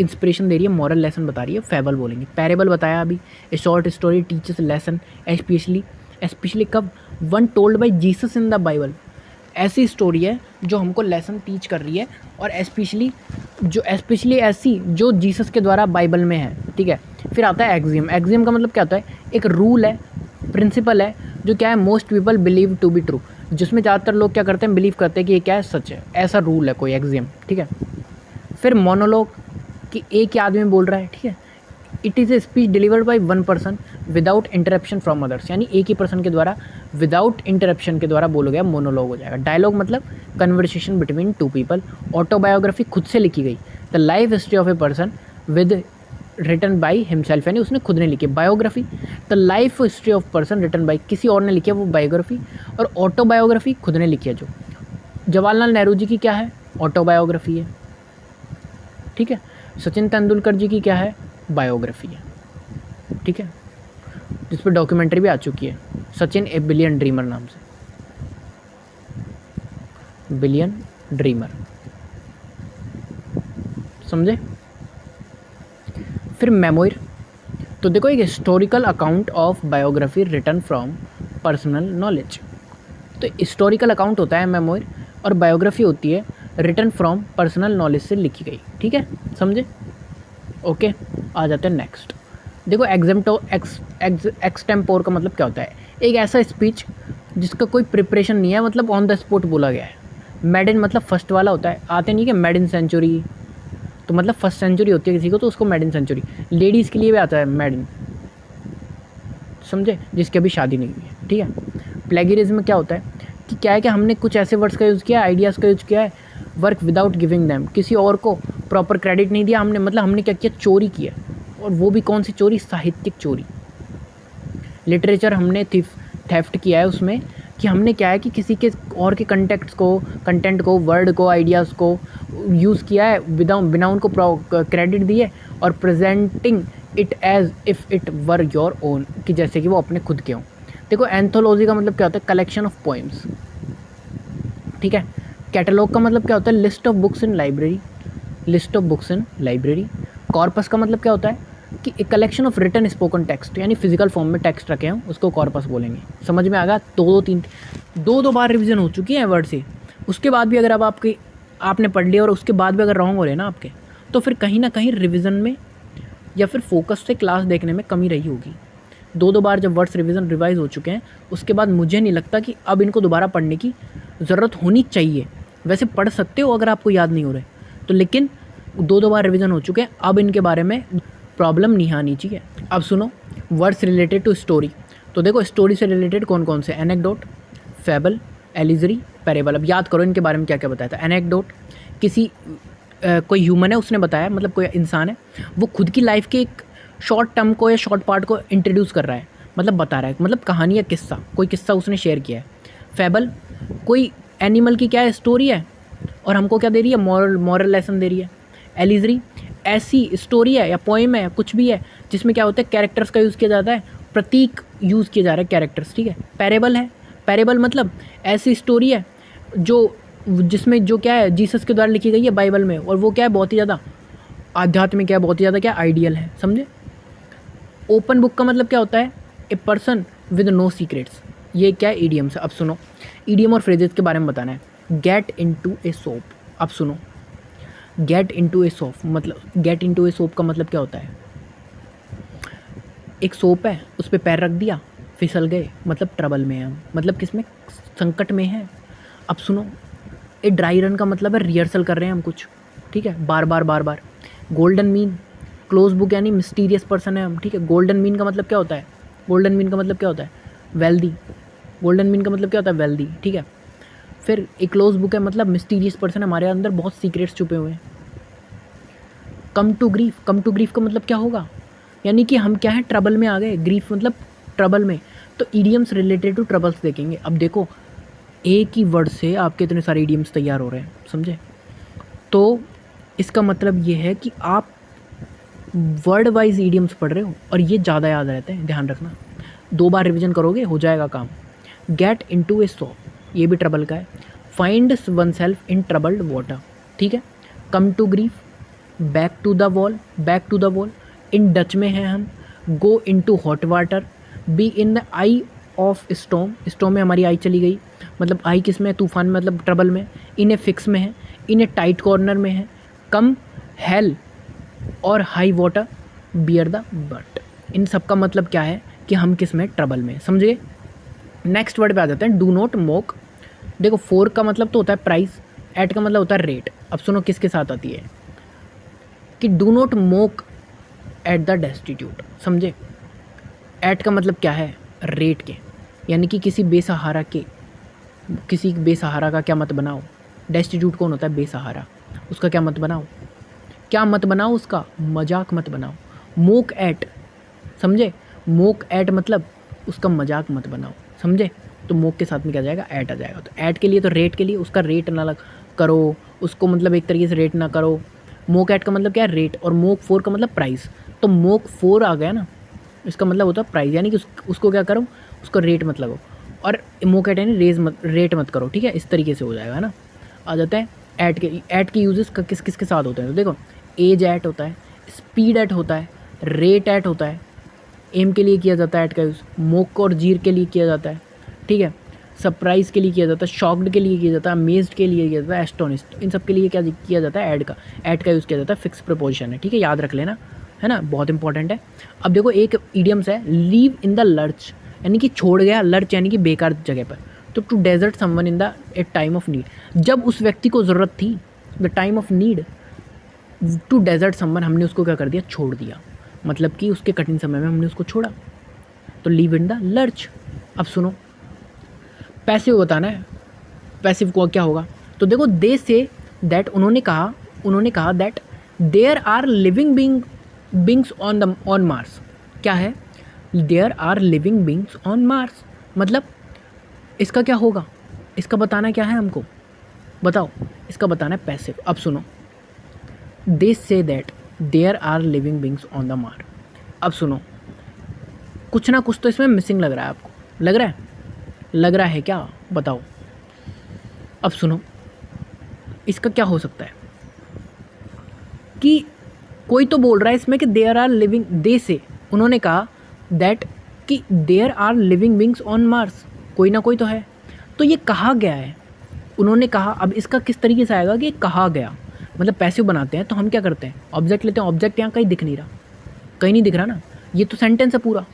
इंस्पिरेशन दे रही है, मॉरल लेसन बता रही है, फैबल बोलेंगे। पैरेबल बताया अभी, a short story teachers lesson, specially कब, one told by Jesus in the Bible, ऐसी स्टोरी है जो हमको लेसन टीच कर रही है, और स्पेशली ऐसी जो जीसस के द्वारा बाइबल में है। ठीक है, फिर आता है एक्सियम। एक्सियम का मतलब क्या होता है, एक रूल है, प्रिंसिपल है, जो क्या है, most people believe to be true, जिसमें ज़्यादातर लोग क्या करते हैं, बिलीव करते हैं कि ये क्या है, सच है, ऐसा रूल है कोई, एक्सियम। ठीक है, फिर मोनोलॉग, कि एक ही आदमी बोल रहा है। ठीक है, it is a speech delivered by one person without interruption from others, यानी एक ही पर्सन के द्वारा विदाउट इंटरप्शन के द्वारा बोला गया मोनोलॉग हो जाएगा। डायलॉग मतलब कन्वर्सेशन बिटवीन 2 पीपल। ऑटोबायोग्राफी खुद से लिखी गई, the life history of a person with written by himself, यानी उसने खुद ने लिखी। Biography, the life history of person written by, किसी और ने लिखी है, वो बायोग्राफी। और ऑटोबायोग्राफी खुद ने लिखी है, जो जवाहरलाल नेहरू जी की क्या है, ऑटोबायोग्राफी है। ठीक है, सचिन तेंदुलकर जी की क्या है, बायोग्राफी है। ठीक है, जिस पर डॉक्यूमेंट्री भी आ चुकी है, सचिन ए बिलियन ड्रीमर नाम से, बिलियन ड्रीमर, समझे? फिर मेमोयर, तो देखो एक historical account of biography written from personal knowledge. तो हिस्टोरिकल अकाउंट होता है मेमोयर, और बायोग्राफी होती है रिटन फ्रॉम पर्सनल नॉलेज से लिखी गई। ठीक है, समझे? ओके, आ जाते हैं नेक्स्ट। देखो एक्सटेम्पोर का मतलब क्या होता है, एक ऐसा स्पीच जिसका कोई प्रिपरेशन नहीं है, मतलब ऑन द स्पॉट बोला गया है। मेड मतलब फर्स्ट वाला होता है, आते नहीं कि मेड इन सेंचुरी, तो मतलब फर्स्ट सेंचुरी होती है किसी को, तो उसको मेड इन सेंचुरी। लेडीज़ के लिए भी आता है मेड इन, समझे, जिसकी अभी शादी नहीं हुई है। ठीक है, प्लेगरिज्म क्या होता है कि क्या है कि हमने कुछ ऐसे वर्ड्स का यूज़ किया है, आइडियाज़ का यूज़ किया है, वर्क विदाउट गिविंग दैम, किसी और को प्रॉपर क्रेडिट नहीं दिया हमने, मतलब हमने क्या किया, चोरी किया, और वो भी कौन सी चोरी, साहित्यिक चोरी। लिटरेचर हमने थेफ्ट किया है उसमें, कि हमने क्या है कि किसी के और के कंटेंट को, वर्ड को, आइडियाज़ को यूज़ किया है बिना उनको क्रेडिट दिए, और presenting it as if it were your own, कि जैसे कि वो अपने खुद के हों। देखो एंथोलॉजी का मतलब क्या होता है, कलेक्शन ऑफ पोएम्स। ठीक है, कैटलॉग का मतलब क्या होता है, list of books in library, list of books in library. Corpus का मतलब क्या होता है कि एक collection of written spoken text, यानी फिजिकल फॉर्म में टेक्स्ट रखे हैं, उसको कॉर्पस बोलेंगे। समझ में आ गया? दो बार रिवीजन हो चुकी है वर्ड से, उसके बाद भी अगर अब आपने पढ़ लिया और उसके बाद भी अगर रॉन्ग हो रहे हैं ना आपके, तो फिर कहीं ना कहीं रिवीजन में या फिर फोकस से क्लास देखने में कमी रही होगी। 2 बार जब वर्ड्स रिवाइज हो चुके हैं, उसके बाद मुझे नहीं लगता कि अब इनको दोबारा पढ़ने की ज़रूरत होनी चाहिए। वैसे पढ़ सकते हो अगर आपको याद नहीं हो रहे तो, लेकिन 2 बार रिवीजन हो चुके हैं, अब इनके बारे में प्रॉब्लम नहीं आनी चाहिए। अब सुनो, वर्ड्स रिलेटेड टू स्टोरी। तो देखो स्टोरी से रिलेटेड कौन कौन से, एनेक्डोट, फैबल, एलिजरी, पैरेबल। अब याद करो इनके बारे में क्या क्या बताया था। एनेक्डोट, किसी कोई ह्यूमन है, उसने बताया, मतलब कोई इंसान है, वो खुद की लाइफ के एक शॉर्ट टर्म को या शॉर्ट पार्ट को इंट्रोड्यूस कर रहा है, मतलब बता रहा है, मतलब कहानी या किस्सा, कोई किस्सा उसने शेयर किया है। फैबल, कोई एनिमल की क्या है, स्टोरी है, और हमको क्या दे रही है, मॉरल लेसन दे रही है। एलिजरी, ऐसी स्टोरी है या पोएम है या कुछ भी है जिसमें क्या होता है, कैरेक्टर्स का यूज़ किया जाता है, प्रतीक यूज़ किया जा रहा है, कैरेक्टर्स। ठीक है, पैरेबल है, पैरेबल मतलब ऐसी स्टोरी है जिसमें जो क्या है, जीसस के द्वारा लिखी गई है बाइबल में, और वो क्या है, बहुत ही ज़्यादा आध्यात्मिक है, बहुत ही ज़्यादा क्या आइडियल है, समझे। ओपन बुक का मतलब क्या होता है, a person with no secrets, ये क्या है, ईडियम्स। अब सुनो, ईडियम और फ्रेजेस के बारे में बताना है। Get into a soap. अब सुनो, गेट इनटू ए सोप मतलब, गेट इनटू ए सोप का मतलब क्या होता है? एक सोप है, उस पर पैर रख दिया, फिसल गए, मतलब ट्रबल में है हम, मतलब किस में, संकट में है। अब सुनो, ए ड्राई रन का मतलब है रिहर्सल कर रहे हैं हम कुछ, ठीक है, बार बार बार बार। गोल्डन मीन, क्लोज बुक यानी मिस्टीरियस पर्सन है हम, ठीक है। गोल्डन मीन का मतलब क्या होता है? गोल्डन मीन का मतलब क्या होता है? वेल्दी। गोल्डन मीन का मतलब क्या होता है? वेल्दी, ठीक है। फिर एक क्लोज बुक है मतलब मिस्टीरियस पर्सन, हमारे अंदर बहुत सीक्रेट्स छुपे हुए हैं। Come to grief, come to grief का मतलब क्या होगा? यानी कि हम क्या है, ट्रबल में आ गए, ग्रीफ मतलब ट्रबल में। तो ईडियम्स रिलेटेड टू ट्रबल्स देखेंगे। अब देखो, एक ही वर्ड से आपके इतने सारे ईडियम्स तैयार हो रहे हैं, समझे? तो इसका मतलब ये है कि आप वर्ड वाइज ईडियम्स पढ़ रहे हो और ये ज़्यादा याद रहते हैं, ध्यान रखना। 2 बार रिवीजन करोगे हो जाएगा काम। गेट इनटू ए सॉ, ये भी ट्रबल का है। Find one self in troubled water, ठीक है। Come to grief, back to the wall, back to the wall, in Dutch में है हम। Go into hot water, be in the eye of storm, storm में हमारी आई चली गई, मतलब आई किस में है? तूफान में, मतलब ट्रबल में। इन ए फिक्स में है, इन ए टाइट कॉर्नर में है। कम हेल और high water, bear the butt. इन सब का मतलब क्या है कि हम किस में? ट्रबल में, समझे? नेक्स्ट वर्ड पे आ जाते हैं, डू नॉट मोक। देखो, फोर का मतलब तो होता है प्राइस, एट का मतलब होता है रेट। अब सुनो किसके साथ आती है, कि do not mock at the destitute, समझे? एट का मतलब क्या है? रेट के, यानी कि किसी बेसहारा के, किसी बेसहारा का क्या मत बनाओ। डेस्टिट्यूट कौन होता है? बेसहारा, उसका क्या मत बनाओ? क्या मत बनाओ? उसका मजाक मत बनाओ। मोक एट, समझे? मोक एट मतलब उसका मजाक मत बनाओ, समझे? तो मोक के साथ में क्या जाएगा? ऐट आ जाएगा। तो ऐट के लिए तो रेट के लिए उसका रेट ना करो, उसको मतलब एक तरीके से रेट ना करो। मोक ऐट का मतलब क्या है? रेट। और मोक फोर का मतलब प्राइस। तो मोक फोर आ गया ना, इसका मतलब होता है प्राइस, यानी कि उसको क्या करो? उसको रेट मत लगाओ। और मोक ऐट यानी रेट मत करो, ठीक है? इस तरीके से हो जाएगा ना। आ जाता है ऐट के। ऐट के यूजेस किस किस के साथ होते हैं? तो देखो, एज ऐट होता है, स्पीड ऐट होता है, रेट ऐट होता है। एम के लिए किया जाता है ऐट का यूज़, मोक और जीर के लिए किया जाता है, ठीक है। सरप्राइज के लिए किया जाता है, शॉक्ड के लिए किया जाता है, अमेज्ड के लिए किया जाता है, एस्टोनिश्ड, इन सब के लिए क्या किया जाता है? ऐड का यूज़ किया जाता है। फिक्स प्रपोजिशन है, ठीक है, याद रख लेना, है ना, बहुत इंपॉर्टेंट है। अब देखो, एक ईडियम्स है, लीव इन द लर्च, यानी कि छोड़ गया, लर्च यानी कि बेकार जगह पर। तो to desert someone in the a time of need, जब उस व्यक्ति को ज़रूरत थी, the time of need, to desert someone, हमने उसको क्या कर दिया? छोड़ दिया, मतलब कि उसके कठिन समय में हमने उसको छोड़ा। तो लीव इन द लर्च। अब सुनो, पैसिव बताना है, पैसिव को क्या होगा? तो देखो, दे से दैट, उन्होंने कहा that there are living beings on Mars. क्या है? There are living beings on Mars, मतलब इसका क्या होगा? इसका बताना क्या है हमको? बताओ, इसका बताना है पैसिव। अब सुनो, they say that there are living beings on the Mars. अब सुनो, कुछ ना कुछ तो इसमें मिसिंग लग रहा है आपको, लग रहा है क्या? बताओ। अब सुनो, इसका क्या हो सकता है कि कोई तो बोल रहा है इसमें कि देयर आर लिविंग, दे से, उन्होंने कहा दैट कि there are living beings on Mars, कोई ना कोई तो है। तो ये कहा गया है, उन्होंने कहा। अब इसका किस तरीके से आएगा कि कहा गया, मतलब पैसिव बनाते हैं तो हम क्या करते हैं? ऑब्जेक्ट लेते हैं, ऑब्जेक्ट यहाँ कहीं दिख नहीं रहा, कहीं नहीं दिख रहा ना, ये तो सेंटेंस है पूरा।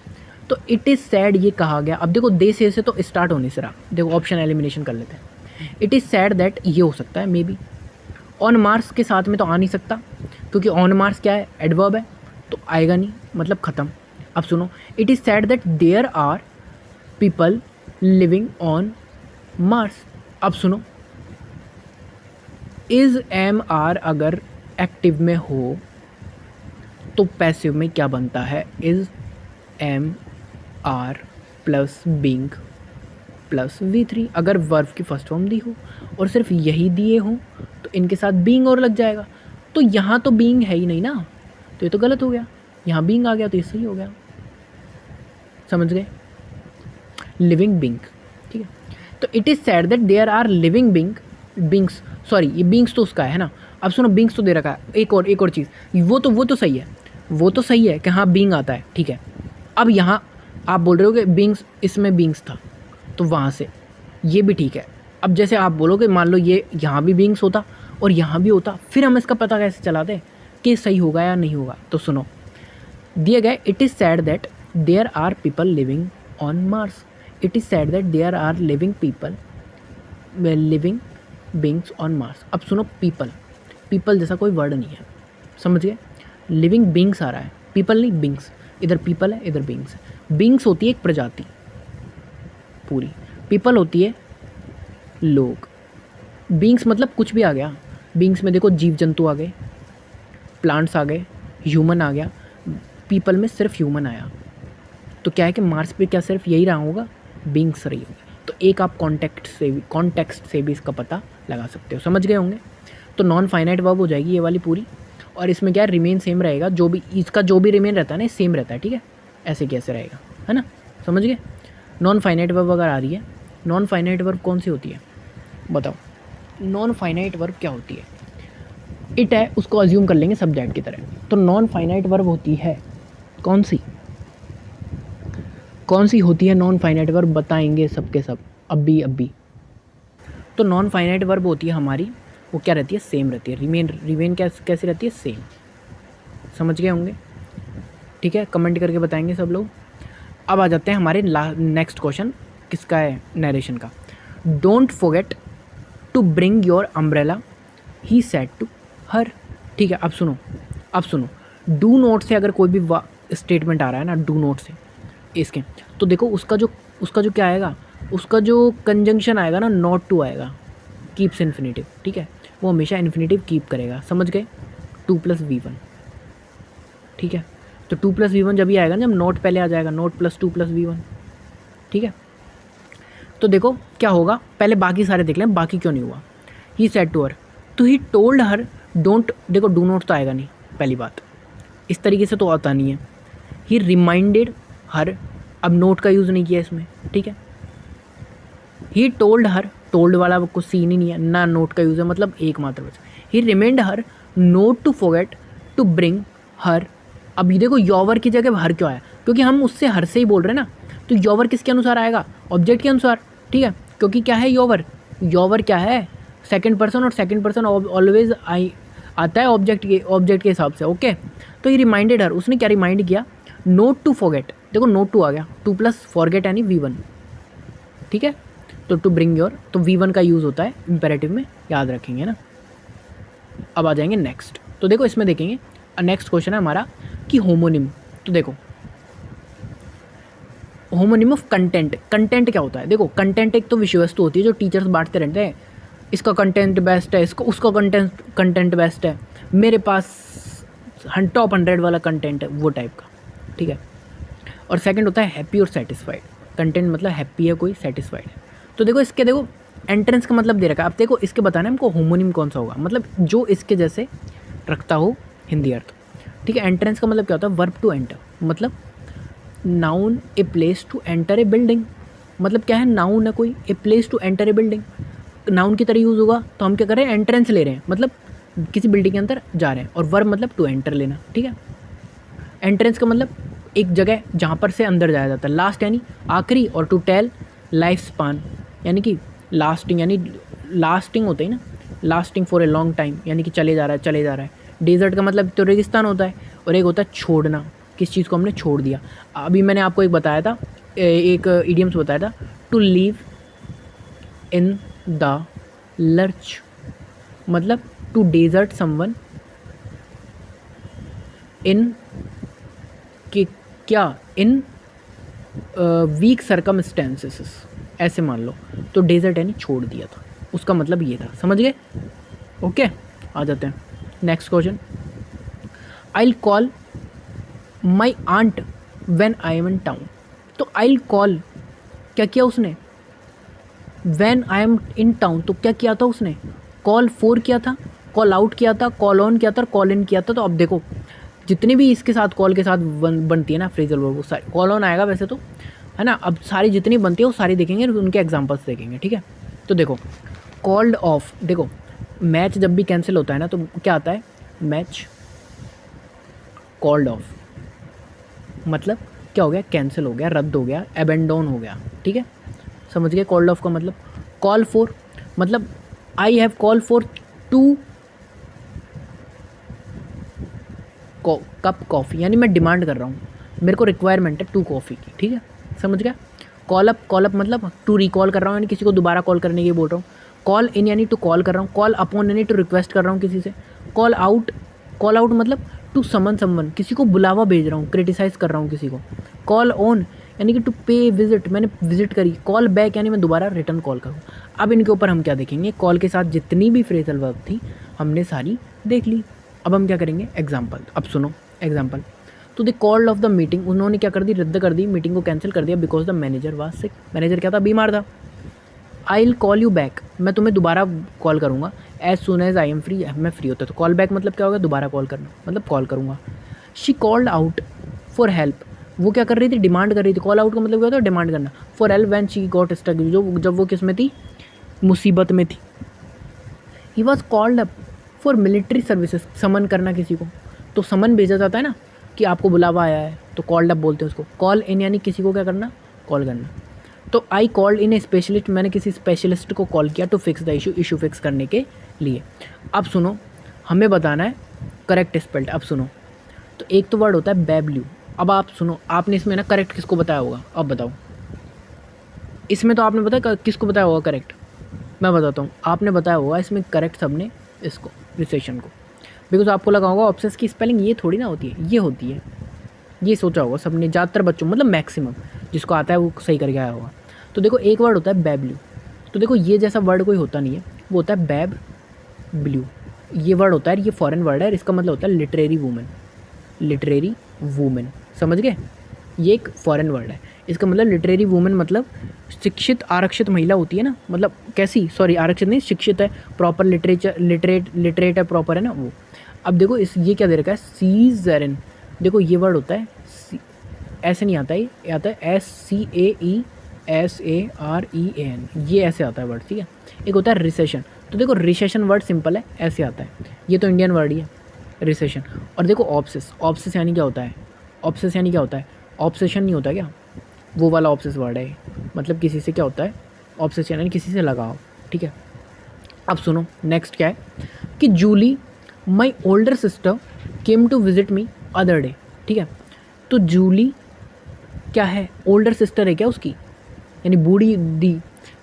तो इट इज़ सैड, ये कहा गया। अब देखो, दे से तो स्टार्ट होने से रहा, देखो ऑप्शन एलिमिनेशन कर लेते हैं। इट इज़ सैड दैट, ये हो सकता है मे बी। ऑन मार्स के साथ में तो आ नहीं सकता, क्योंकि ऑन मार्स क्या है? एडवर्ब है, तो आएगा नहीं, मतलब ख़त्म। अब सुनो, it is said that there are people living on Mars. अब सुनो, इज़ एम आर अगर एक्टिव में हो तो पैसिव में क्या बनता है? Is am are plus being plus V3। अगर वर्ब की फर्स्ट फॉर्म दी हो और सिर्फ यही दिए हो तो इनके साथ बीइंग और लग जाएगा। तो यहाँ तो बीइंग है ही नहीं ना, तो ये तो गलत हो गया। यहाँ बीइंग आ गया तो ये सही हो गया, समझ गए? लिविंग बीइंग, ठीक है। तो it is said that there are living beings, sorry ये बींग्स तो उसका है ना। अब सुनो, बींग्स तो दे रखा है। एक और चीज़, वो तो सही है, वो तो सही है कि हाँ बींग आता है, ठीक है। अब यहाँ आप बोल रहे हो कि बींग्स, इसमें बींग्स था, तो वहाँ से ये भी ठीक है। अब जैसे आप बोलोगे मान लो ये यहाँ भी बीइंग्स होता और यहाँ भी होता, फिर हम इसका पता कैसे चलाते कि सही होगा या नहीं होगा। तो सुनो, दिए गए, it is said that there are people living on Mars. It is said that there are living people living beings on Mars. अब सुनो, पीपल, पीपल जैसा कोई वर्ड नहीं है, समझ गए। लिविंग बींग्स आ रहा है, पीपल नहीं बींग्स, इधर पीपल है इधर बींग्स है। बींग्स होती है एक प्रजाति पूरी, पीपल होती है लोग। बींग्स मतलब कुछ भी आ गया। बींग्स में देखो जीव जंतु आ गए, प्लांट्स आ गए, ह्यूमन आ गया। पीपल में सिर्फ ह्यूमन आया, तो क्या है कि मार्स पे क्या सिर्फ यही रहा होगा, बींग्स रही होगी। तो एक आप कॉन्टेक्स्ट से भी इसका पता लगा सकते हो, समझ गए होंगे। तो नॉन फाइनाइट वर्ब हो जाएगी ये वाली पूरी। और इसमें क्या रिमेन सेम रहेगा, जो भी इसका जो भी रिमेन रहता है ना सेम रहता है, ठीक है। ऐसे कैसे रहेगा, है ना, समझ गए। नॉन फाइनाइट वर्ब अगर आ रही है, नॉन फाइनाइट वर्ब कौन सी होती है बताओ। नॉन फाइनाइट वर्ब क्या होती है, इट है, उसको अज्यूम कर लेंगे सब्जेक्ट की तरह। तो नॉन फाइनाइट वर्ब होती है कौन सी, कौन सी होती है नॉन फाइनाइट वर्ब, बताएंगे सबके सब अभी। तो नॉन फाइनाइट वर्ब होती है हमारी, वो क्या रहती है, सेम रहती है। रिमेन कैसी रहती है, सेम। समझ गए होंगे, ठीक है। कमेंट करके बताएंगे सब लोग। अब आ जाते हैं हमारे नेक्स्ट क्वेश्चन, किसका है, नरेशन का। Don't forget to bring your umbrella he said to her. ठीक है, अब सुनो, डू नोट से अगर कोई भी स्टेटमेंट आ रहा है ना, डू नोट से इसके, तो देखो उसका जो क्या आएगा, उसका जो कंजंक्शन आएगा ना, नॉट टू आएगा, कीप्स इन्फिनेटिव, ठीक है। वो हमेशा इन्फिनेटिव कीप करेगा, समझ गए। 2+V1, ठीक है। तो 2+V1 जब भी आएगा ना, जब नॉट पहले आ जाएगा, नॉट +2+V1, ठीक है। तो देखो क्या होगा, पहले बाकी सारे देख लें, बाकी क्यों नहीं हुआ। ही सेड टू हर, तो ही टोल्ड हर डोंट, देखो डू नॉट तो आएगा नहीं, पहली बात, इस तरीके से तो आता नहीं है। ही रिमाइंडेड हर, अब नोट का यूज़ नहीं किया इसमें, ठीक है। ही टोल्ड हर, टोल्ड वाला कुछ सीन ही नहीं है ना, नोट का यूज़ है, मतलब एक मात्र बचा। He remind her not to forget to bring her. अब ये देखो योवर की जगह हर क्यों आया, क्योंकि हम उससे हर से ही बोल रहे हैं ना, तो योवर किसके अनुसार आएगा, ऑब्जेक्ट के अनुसार, ठीक है। क्योंकि क्या है योवर क्या है, सेकंड पर्सन, और सेकंड पर्सन ऑलवेज आता है ऑब्जेक्ट के हिसाब से, ओके। तो ये रिमाइंडेड हर, उसने क्या रिमाइंड किया, नोट टू फॉरगेट, देखो नोट टू आ गया, 2+ फॉरगेट यानी V1, ठीक है। तो टू ब्रिंग योर, तो V1 का यूज़ होता है इंपेरेटिव में, याद रखेंगे ना। अब आ जाएंगे नेक्स्ट, तो देखो इसमें देखेंगे नेक्स्ट क्वेश्चन है हमारा कि होमोनिम। तो देखो होमोनिम ऑफ कंटेंट, कंटेंट क्या होता है, देखो कंटेंट एक तो विषय वस्तु होती है जो टीचर्स बांटते रहते हैं, इसका कंटेंट बेस्ट है, इसको उसका कंटेंट बेस्ट है, मेरे पास टॉप 100 वाला कंटेंट है, वो टाइप का, ठीक है। और सेकंड होता है हैप्पी और सेटिस्फाइड, कंटेंट मतलब हैप्पी है कोई, सेटिस्फाइड है। तो देखो इसके, देखो एंट्रेंस का मतलब दे रखा है, अब देखो इसके बताना है हमको होमोनिम कौन सा होगा, मतलब जो इसके जैसे रखता हो हिंदी अर्थ, ठीक है। एंट्रेंस का मतलब क्या होता है, वर्ब टू एंटर, मतलब noun a place to enter a building, मतलब क्या है, नाउन है कोई, a place to enter a building, noun की तरह यूज़ होगा, तो हम क्या कर रहे हैं, एंट्रेंस ले रहे हैं, मतलब किसी बिल्डिंग के अंदर जा रहे हैं, और वर्ब मतलब टू एंटर लेना, ठीक है। एंट्रेंस का मतलब एक जगह जहाँ पर से अंदर जाया जाता है, लास्ट यानी आखिरी, और टू टेल लाइफ स्पान यानी कि लास्टिंग, यानी लास्टिंग होता है ना, lasting for a long time, यानी कि चले जा रहा है। डेजर्ट का मतलब तो रेगिस्तान होता है, और एक होता है छोड़ना, किस चीज़ को हमने छोड़ दिया। अभी मैंने आपको एक बताया था, एक इडियम्स बताया था, to leave in the lurch, मतलब टू डेजर्ट समवन इन कि क्या, इन वीक सर्कमस्टेंसेस, ऐसे मान लो। तो डेजर्ट यानी छोड़ दिया था, उसका मतलब ये था, समझ गए, ओके। आ जाते हैं next question. I will call my aunt when I am in town. तो आई विल कॉल, क्या किया उसने, when I am in town, तो क्या किया था उसने, कॉल फॉर किया था, कॉल आउट किया था, कॉल ऑन किया था, कॉल इन किया था। तो अब देखो जितनी भी इसके साथ कॉल के साथ बनती है ना फ्रेजल वर्ब, वो सारी कॉल ऑन आएगा वैसे तो, है ना। अब सारी जितनी बनती है वो सारी देखेंगे, उनके एग्जांपल्स देखेंगे, ठीक है। तो देखो कॉल्ड ऑफ, देखो मैच जब भी कैंसिल होता है ना, तो क्या आता है, मैच कॉल्ड ऑफ, मतलब क्या हो गया, कैंसिल हो गया, रद्द हो गया, एबेंडोन हो गया, ठीक है, समझ गए कॉल्ड ऑफ का मतलब? कॉल फॉर मतलब I have call for 2 cup coffee, यानी मैं डिमांड कर रहा हूँ, मेरे को रिक्वायरमेंट है 2 कॉफ़ी की, ठीक है, समझ गया? कॉल अप मतलब टू रिकॉल कर रहा हूँ, यानी किसी को दोबारा कॉल करने की बोल रहा हूँ। कॉल इन यानी टू कॉल कर रहा हूँ। कॉल अपॉन यानी टू रिक्वेस्ट कर रहा हूँ किसी से। कॉल आउट मतलब टू समन, किसी को बुलावा भेज रहा हूँ, क्रिटिसाइज़ कर रहा हूँ किसी को। कॉल ऑन यानी कि टू पे विजिट, मैंने विजिट करी। कॉल बैक यानी मैं दोबारा रिटर्न कॉल करूँ। अब इनके ऊपर हम क्या देखेंगे, कॉल के साथ जितनी भी फ्रेजल वर्ब थी हमने सारी देख ली। अब हम क्या करेंगे, एग्जाम्पल। अब सुनो एग्जाम्पल। तो they called off the meeting, उन्होंने क्या कर दी, रद्द कर दी, मीटिंग को कैंसिल कर दिया, because the manager was sick. Manager क्या था, बीमार था। I will call you back, मैं तुम्हें दोबारा कॉल करूँगा। As soon as I am free, मैं फ्री होता तो कॉल बैक मतलब क्या होगा, दोबारा कॉल करना, मतलब कॉल करूँगा। She called out for help, वो क्या कर रही थी, डिमांड कर रही थी। कॉल आउट का मतलब क्या होता है, डिमांड करना। For help when she got stuck, जब वो किस में थी, मुसीबत में थी। He was called up for military services, summon करना किसी को, तो समन भेजा जाता है ना कि आपको बुलावा आया है, तो कॉल्ड अप बोलते हैं उसको। कॉल इन यानी किसी को क्या करना, कॉल करना। तो I called in A specialist, मैंने किसी स्पेशलिस्ट को कॉल किया to fix the issue fix करने के लिए। अब सुनो, हमें बताना है करेक्ट स्पेल्ड। अब सुनो, तो एक तो वर्ड होता है बैब्ल्यू। अब आप सुनो, आपने इसमें ना करेक्ट किसको बताया होगा, अब बताओ। इसमें तो आपने बताया किसको बताया होगा करेक्ट, मैं बताता हूँ। आपने बताया होगा इसमें करेक्ट सबने इसको, रिसेशन को, बिकॉज आपको लगा होगा ऑब्सेस की स्पेलिंग ये थोड़ी ना होती है, ये होती है, ये सोचा होगा सबने, ज़्यादातर बच्चों मतलब मैक्सिमम जिसको आता है वो सही करके आया होगा। तो देखो एक वर्ड होता है बैब्ल्यू, तो देखो ये जैसा वर्ड कोई होता नहीं है, वो होता है बैब ब्लू। ये वर्ड होता है, ये फॉरेन वर्ड है, इसका मतलब होता है लिटरेरी वूमेन, लिटरेरी वूमेन, समझ गए? ये एक फॉरेन वर्ड है, इसका मतलब लिटरेरी वूमेन मतलब शिक्षित आरक्षित महिला होती है ना, मतलब कैसी, सॉरी आरक्षित नहीं, शिक्षित है, प्रॉपर लिटरेट है, प्रॉपर है ना वो। अब देखो इस ये क्या दे रखा है, सीजरेन, देखो ये वर्ड होता है ऐसे नहीं आता है, ये आता है SCAESAREAN, ये ऐसे आता है वर्ड, ठीक है। एक होता है रिसेशन, तो देखो रिसेशन वर्ड सिंपल है, ऐसे आता है, ये तो इंडियन वर्ड ही है रिसेशन। और देखो ऑब्सेस, ऑब्सेस यानी क्या होता है, ऑब्सेस यानी क्या होता है, ऑब्सेशन नहीं होता क्या, वो वाला ऑब्सेस वर्ड है, मतलब किसी से क्या होता है, ऑब्सेशन यानी किसी से लगाओ, ठीक है। अब सुनो नेक्स्ट क्या है कि Julie my older sister came to visit me other day, ठीक है। तो जूली क्या है, ओल्डर सिस्टर है क्या उसकी, यानी बूढ़ी दी,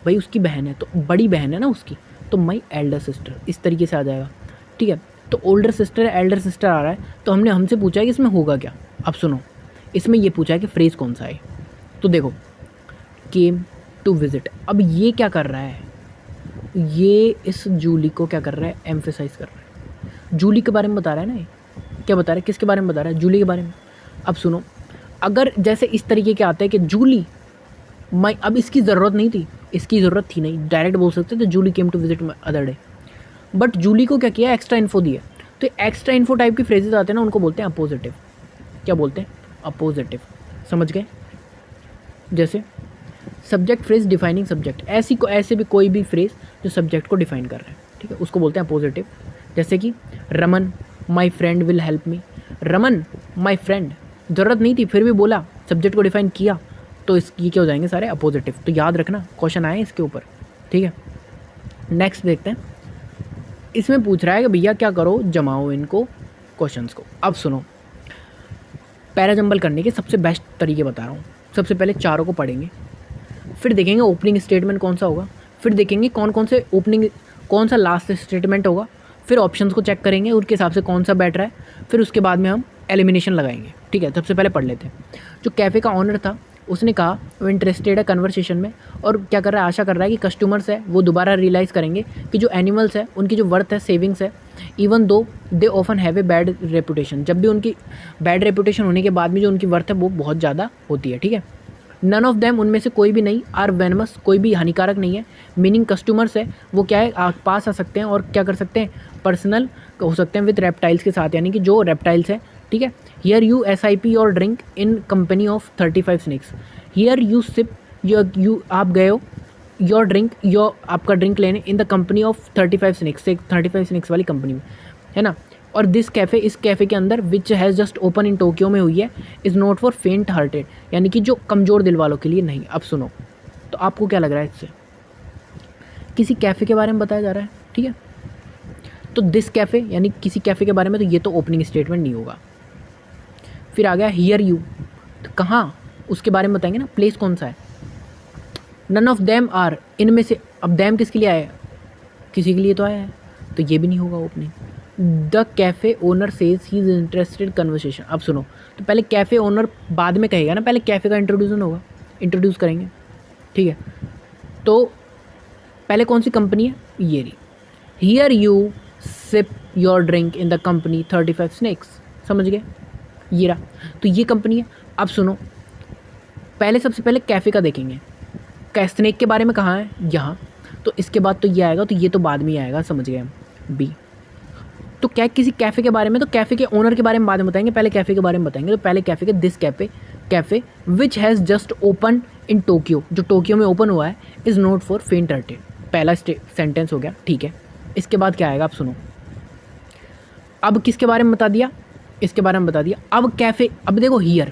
भाई उसकी बहन है, तो बड़ी बहन है ना उसकी, तो माई एल्डर सिस्टर इस तरीके से आ जाएगा, ठीक है। तो ओल्डर सिस्टर है, एल्डर सिस्टर आ रहा है, तो हमने हमसे पूछा है कि इसमें होगा क्या। अब सुनो, इसमें ये पूछा है कि फ्रेज़ कौन सा है, तो देखो केम टू विजिट, अब ये क्या कर रहा है, ये इस जूली को क्या कर रहा है, एम्फेसाइज कर रहा है, जूली के बारे में बता रहा है ना, ये क्या बता रहा है, किसके बारे में बता रहा है, जूली के बारे में। अब सुनो, अगर जैसे इस तरीके के आते हैं कि जूली माई, अब इसकी ज़रूरत नहीं थी, इसकी ज़रूरत थी नहीं, डायरेक्ट बोल सकते थे Julie came to visit other day, but Julie को क्या किया, एक्स्ट्रा इन्फो दिया। तो एक्स्ट्रा इन्फो टाइप की फ्रेजेस आते हैं ना, उनको बोलते हैं अपोजिटिव। क्या बोलते हैं, अपोजिटिव, समझ गए? जैसे सब्जेक्ट फ्रेज डिफाइनिंग सब्जेक्ट, ऐसे भी कोई भी फ्रेज जो सब्जेक्ट को डिफाइन कर रहा है, ठीक है, उसको बोलते हैं अपोजिटिव। जैसे कि Raman my friend will help me, Raman my friend, ज़रूरत नहीं थी फिर भी बोला, सब्जेक्ट को डिफाइन किया, तो ये क्या हो जाएंगे सारे अपोजिटिव। तो याद रखना क्वेश्चन आए इसके ऊपर, ठीक है। नेक्स्ट देखते हैं, इसमें पूछ रहा है कि भैया क्या करो, जमाओ इनको क्वेश्चंस को। अब सुनो, पैराजंबल करने के सबसे बेस्ट तरीके बता रहा हूँ। सबसे पहले चारों को पढ़ेंगे, फिर देखेंगे ओपनिंग स्टेटमेंट कौन सा होगा, फिर देखेंगे कौन सा लास्ट स्टेटमेंट होगा, फिर ऑप्शंस को चेक करेंगे उनके हिसाब से कौन सा बैठ रहा है, फिर उसके बाद में हम एलिमिनेशन लगाएंगे, ठीक है। सबसे पहले पढ़ लेते हैं। जो कैफ़े का ऑनर था उसने कहा वो इंटरेस्टेड है कन्वर्सेशन में, और क्या कर रहा है, आशा कर रहा है कि कस्टमर्स है वो दोबारा रियलाइज़ करेंगे कि जो एनिमल्स है उनकी जो वर्थ है, सेविंग्स है, even though they often have a bad reputation, जब भी उनकी बैड रेपुटेशन होने के बाद में जो उनकी वर्थ है वो बहुत ज़्यादा होती है, ठीक है। नन ऑफ देम, उनमें से कोई भी नहीं, आर वेनमस, कोई भी हानिकारक नहीं है, मीनिंग कस्टमर्स है वो क्या है, पास आ सकते हैं और क्या कर सकते हैं, पर्सनल हो सकते हैं विद रेप्टाइल्स के साथ, यानी कि जो रेप्टाइल्स है, ठीक है। हियर यू SIP और drink in company of 35 snakes, here you sip, you आप गए हो, योर ड्रिंक, योर आपका ड्रिंक लेने in the company of 35 snakes, 35 snakes वाली कंपनी में, है ना। और दिस कैफ़े, इस कैफ़े के अंदर which has just open in Tokyo में हुई है, इज़ नॉट फॉर फेंट हार्टेड, यानी कि जो कमज़ोर दिल वालों के लिए नहीं। अब सुनो, तो आपको क्या लग रहा है इससे? किसी कैफ़े के बारे में बताया जा रहा है, ठीक है। तो दिस कैफ़े यानी किसी कैफ़े के बारे में, तो ये तो ओपनिंग स्टेटमेंट नहीं होगा। फिर आ गया हियर यू, तो कहाँ उसके बारे में बताएंगे ना, प्लेस कौन सा है। नन ऑफ देम आर, इनमें से, अब देम किसके लिए आया है? किसी के लिए तो आया है, तो ये भी नहीं होगा opening. The cafe owner says he is interested conversation. अब सुनो, तो पहले कैफ़े ओनर बाद में कहेगा ना, पहले कैफ़े का इंट्रोड्यूसन होगा, इंट्रोड्यूस करेंगे, ठीक है। तो पहले कौन सी कंपनी है, ये रही। Here you sip your drink in the company 35 snacks, समझ गए, ये रहा। तो ये कंपनी है। अब सुनो, पहले सबसे पहले कैफ़े का देखेंगे, स्नैक के बारे में कहाँ है, यहाँ। तो इसके बाद तो ये आएगा, तो ये तो बाद में ही आएगा, समझ गए हम, बी। तो क्या किसी कैफ़े के बारे में, तो कैफ़े के ओनर के बारे में बाद में बताएंगे, पहले कैफ़े के बारे में बताएंगे। तो पहले कैफ़े के this cafe which has just open in Tokyo, जो टोक्यो में ओपन हुआ है, इज़ नोट फॉर फेंट हार्टेड। पहला सेंटेंस हो गया, ठीक है। इसके बाद क्या आएगा, आप सुनो। अब किसके बारे में बता दिया, इसके बारे में बता दिया। अब कैफ़े, अब देखो हियर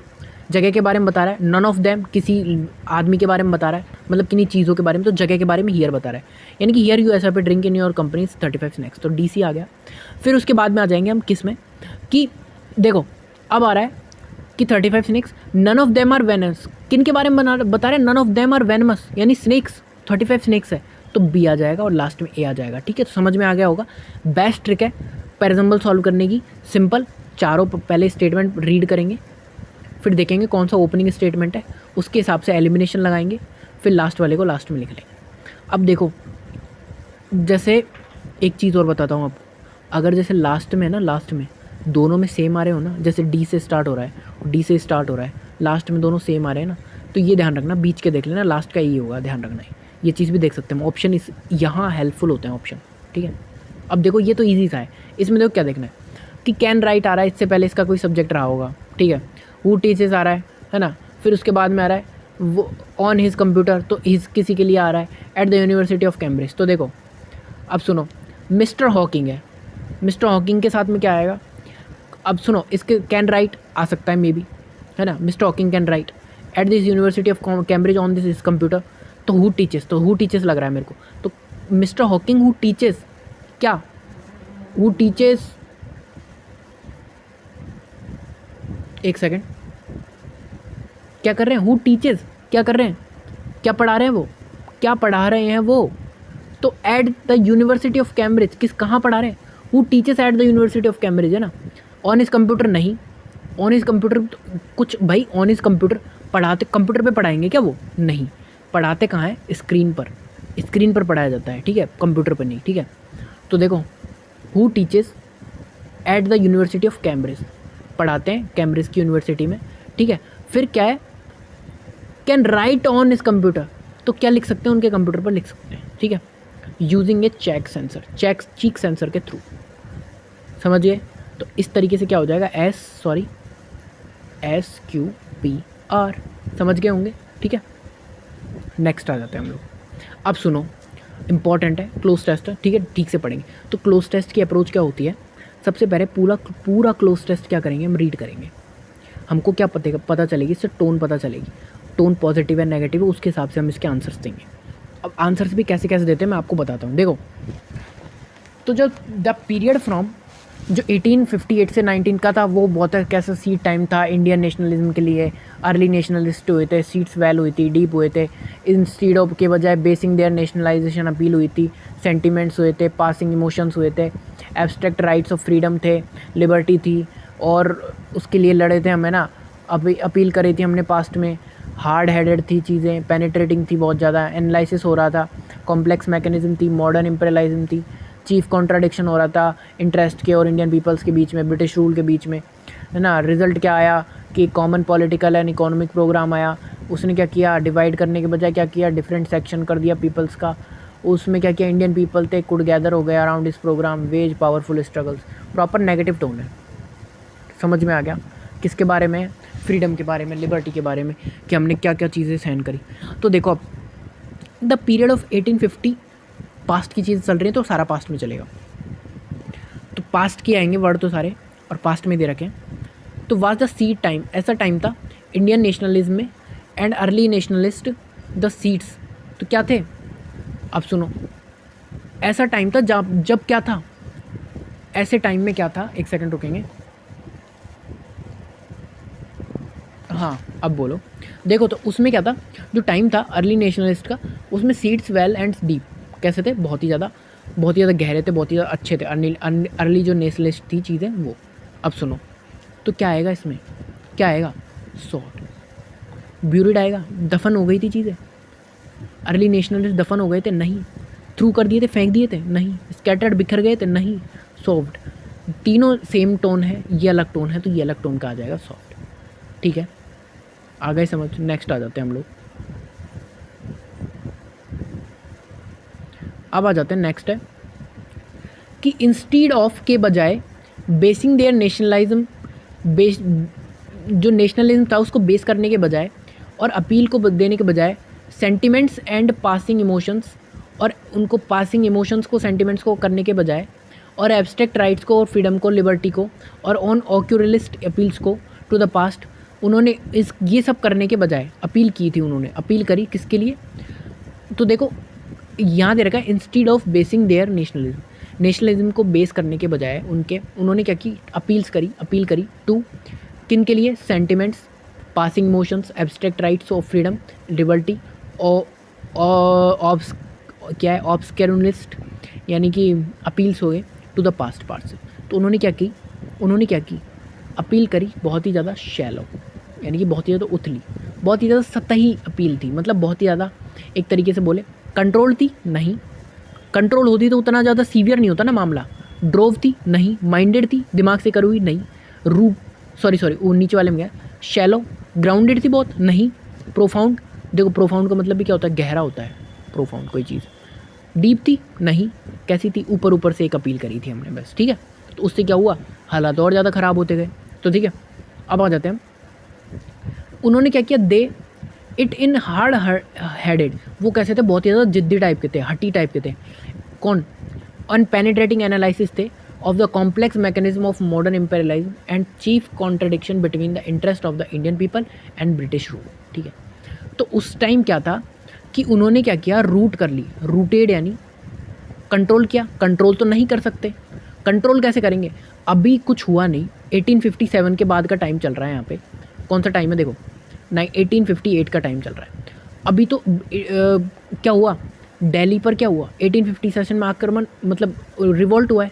जगह के बारे में बता रहा है, नन ऑफ देम किसी आदमी के बारे में बता रहा है, मतलब किन्हीं चीज़ों के बारे में, तो जगह के बारे में हियर बता रहा है, यानी कि हियर यू ऐसा पे drink in your company 35 snacks, तो डीसी आ गया। फिर उसके बाद में आ जाएंगे हम किस में, कि देखो अब आ रहा है कि 35 snacks, none of them are venomous, किन के बारे में बता रहे हैं, none of them are venomous, यानी स्नैक्स 35 स्नैक्स है, तो बी आ जाएगा और लास्ट में ए आ जाएगा, ठीक है। तो समझ में आ गया होगा। बेस्ट ट्रिक है पैर एग्जाम्पल सॉल्व करने की, सिंपल, चारों पहले स्टेटमेंट रीड करेंगे, फिर देखेंगे कौन सा ओपनिंग स्टेटमेंट है, उसके हिसाब से एलिमिनेशन लगाएंगे, फिर लास्ट वाले को लास्ट में लिख लेंगे। अब देखो, जैसे एक चीज़ और बताता हूँ आपको, अगर जैसे लास्ट में ना, लास्ट में दोनों में सेम आ रहे हो ना, जैसे डी से स्टार्ट हो रहा है और डी से स्टार्ट हो रहा है, लास्ट में दोनों सेम आ रहे हैं ना, तो ये ध्यान रखना, बीच के देख लेना, लास्ट का ये होगा, ध्यान रखना है। ये चीज़ भी देख सकते हैं ऑप्शन, इस यहाँ हेल्पफुल होते हैं ऑप्शन, ठीक है। अब देखो ये तो ईजी सा है, इसमें देखो क्या देखना है कि कैन राइट आ रहा है, इससे पहले इसका कोई सब्जेक्ट रहा होगा, ठीक है। हु टीचेस आ रहा है ना, फिर उसके बाद में आ रहा है वो ऑन हिज कंप्यूटर, तो हिज किसी के लिए आ रहा है, at the university of Cambridge. तो देखो अब सुनो, मिस्टर हॉकिंग है, मिस्टर हॉकिंग के साथ में क्या आएगा, अब सुनो, इसके कैन राइट आ सकता है मे बी, है ना, mister Hawking can write at this university of Cambridge on this computer, तो हु टीचेस, तो हु टीचेस लग रहा है मेरे को, तो मिस्टर हॉकिंग हु टीचेस, क्या हु टीचेस, एक सेकेंड, क्या कर रहे हैं, हु टीचेस क्या कर रहे हैं, क्या पढ़ा रहे हैं वो, क्या पढ़ा रहे हैं वो, तो at the university of Cambridge, किस कहाँ पढ़ा रहे हैं, who teaches at the university of Cambridge, है ना। ऑन इस कंप्यूटर नहीं, ऑन इस कंप्यूटर कुछ भाई, ऑन इस कंप्यूटर पढ़ाते, कंप्यूटर पे पढ़ाएंगे क्या वो, नहीं, पढ़ाते कहाँ है, स्क्रीन पर, स्क्रीन पर पढ़ाया जाता है, ठीक है, कंप्यूटर पर नहीं, ठीक है। तो देखो who teaches at the university of Cambridge, पढ़ाते हैं कैम्ब्रिज की यूनिवर्सिटी में, ठीक है। फिर क्या है, कैन राइट ऑन इस कंप्यूटर, तो क्या लिख सकते हैं, उनके कंप्यूटर पर लिख सकते हैं, ठीक है, using a check sensor, cheek sensor के थ्रू, समझिए। तो इस तरीके से क्या हो जाएगा, SQPR, समझ गए होंगे, ठीक है। नेक्स्ट आ जाते हैं हम लोग। अब सुनो, इंपॉर्टेंट है क्लोज टेस्ट, ठीक है, ठीक से पढ़ेंगे। तो क्लोज टेस्ट की अप्रोच क्या होती है, सबसे पहले पूरा क्लोज टेस्ट क्या करेंगे, हम रीड करेंगे, हमको क्या पता चलेगी, इससे टोन पता चलेगी, टोन पॉजिटिव है नेगेटिव है, उसके हिसाब से हम इसके आंसर्स देंगे। अब आंसर्स भी कैसे कैसे देते हैं मैं आपको बताता हूँ। देखो, तो जो द पीरियड फ्रॉम जो 1858 से 19 का था, वो बहुत कैसा सीट टाइम था इंडियन नेशनलिज्म के लिए, अर्ली नेशनलिस्ट हुए थे, सीट्स वेल हुई थी, डीप हुए थे, इंस्टीड ऑफ के बजाय बेसिंग देयर नेशनलाइजेशन अपील हुई थी, सेंटिमेंट्स हुए थे, पासिंग इमोशंस हुए थे, एब्स्ट्रैक्ट राइट्स ऑफ फ्रीडम थे, लिबर्टी थी, और उसके लिए लड़े थे हमें ना, अपील करी थी हमने पास्ट में, हार्ड हेडेड थी चीज़ें, पेनिट्रेटिंग थी बहुत ज़्यादा, एनालिसिस हो रहा था, कॉम्प्लेक्स मैकेनिज्म थी, मॉडर्न इम्पेरियलिज्म थी, चीफ कॉन्ट्राडिक्शन हो रहा था इंटरेस्ट के और इंडियन पीपल्स के बीच में, ब्रिटिश रूल के बीच में, है ना। रिजल्ट क्या आया कि common political and economic programme आया, उसने क्या किया, डिवाइड करने के बजाय क्या किया, डिफरेंट सेक्शन कर दिया पीपल्स का, उसमें क्या किया, इंडियन पीपल थे कुड गैदर हो गए अराउंड इस programme, wage powerful struggles, proper negative tone है, समझ में आ गया। किसके बारे में, फ्रीडम के बारे में, लिबर्टी के बारे में, कि हमने क्या क्या चीज़ें सहन करी। तो देखो अब द पीरियड ऑफ 1850, पास्ट की चीज़ चल रही है तो सारा पास्ट में चलेगा, तो पास्ट की आएंगे वर्ड तो सारे, और पास्ट में दे रखे हैं। तो वाज द सीट टाइम, ऐसा टाइम था इंडियन नेशनलिज्म में and early nationalist the seats तो क्या थे, अब सुनो, ऐसा टाइम था जब जब क्या था, ऐसे टाइम में क्या था, एक सेकंड रुकेंगे, हाँ अब बोलो। देखो तो उसमें क्या था, जो टाइम था अर्ली नेशनलिस्ट का, उसमें सीड्स वेल एंड डीप कैसे थे, बहुत ही ज़्यादा गहरे थे, बहुत ही ज़्यादा अच्छे थे अर्ली जो नेशनलिस्ट थी चीज़ें वो। अब सुनो, तो क्या आएगा इसमें, क्या आएगा, सॉर्ट, ब्यूरिड आएगा, दफन हो गई थी चीज़ें, अर्ली नेशनलिस्ट दफन हो गए थे, नहीं, थ्रू कर दिए थे, फेंक दिए थे, नहीं, स्कैटर्ड बिखर गए थे, नहीं, सॉफ्ट, तीनों सेम टोन है, ये अलग टोन है, तो ये अलग टोन का आ जाएगा सॉफ्ट। ठीक है, आ गए समझ। नेक्स्ट आ जाते हैं हम लोग, अब आ जाते हैं नेक्स्ट है कि इंस्टीड ऑफ के बजाय बेसिंग देयर नेशनलिज्म, बेस जो नेशनलिज्म था उसको बेस करने के बजाय और अपील को देने के बजाय सेंटिमेंट्स एंड पासिंग इमोशंस, और उनको पासिंग इमोशंस को सेंटिमेंट्स को करने के बजाय, और एब्स्ट्रैक्ट राइट्स को और फ्रीडम को, लिबर्टी को, और ऑन ऑक्यूरलिस्ट अपील्स को टू द पास्ट, उन्होंने इस ये सब करने के बजाय अपील की थी, उन्होंने अपील करी किसके लिए, तो देखो यहाँ दे रखा है instead of basing their nationalism, nationalism को बेस करने के बजाय उन्होंने क्या की, अपील करी टू किन के लिए, sentiments, passing emotions, abstract rights of freedom, liberty, और क्या है, ऑब्सक्यूरलिस्ट, यानी कि अपील्स हो गए टू द पास्ट पार्ट से। तो उन्होंने क्या की, अपील करी बहुत ही ज़्यादा शैलो, यानी कि बहुत ही ज़्यादा उथली, बहुत ही ज़्यादा सतही अपील थी, मतलब बहुत ही ज़्यादा एक तरीके से बोले कंट्रोल थी, नहीं, कंट्रोल होती तो उतना ज़्यादा सीवियर नहीं होता ना मामला, ड्रोव थी, नहीं, माइंडेड थी, दिमाग से करी हुई, नहीं, सॉरी वो नीचे वाले में गया, शैलो, ग्राउंडेड थी बहुत, नहीं, प्रोफाउंड, देखो प्रोफाउंड का मतलब भी क्या होता है, गहरा होता है प्रोफाउंड कोई चीज़, डीप थी, नहीं, कैसी थी, ऊपर से एक अपील करी थी हमने बस, ठीक है, तो उससे क्या हुआ, हालात और ज़्यादा ख़राब होते गए। तो ठीक है, अब आ जाते हैं हम, उन्होंने क्या किया, दे इट इन हार्ड हेडेड, वो कैसे थे, बहुत ही ज़्यादा जिद्दी टाइप के थे, हटी टाइप के थे, कौन, अनपेनिट्रेटिंग एनालिसिस थे of the complex mechanism of modern imperialism and chief contradiction between the interest of the Indian people and British rule. ठीक है, तो उस टाइम क्या था कि उन्होंने क्या किया, रूट कर ली, रूटेड यानी कंट्रोल किया, कंट्रोल तो नहीं कर सकते, कंट्रोल कैसे करेंगे, अभी कुछ हुआ नहीं, 1857 के बाद का टाइम चल रहा है यहाँ पे, कौन सा टाइम है देखो, 1858 का टाइम चल रहा है, अभी तो क्या हुआ, दिल्ली पर क्या हुआ, 1857 में आक्रमण, मतलब रिवोल्ट हुआ है,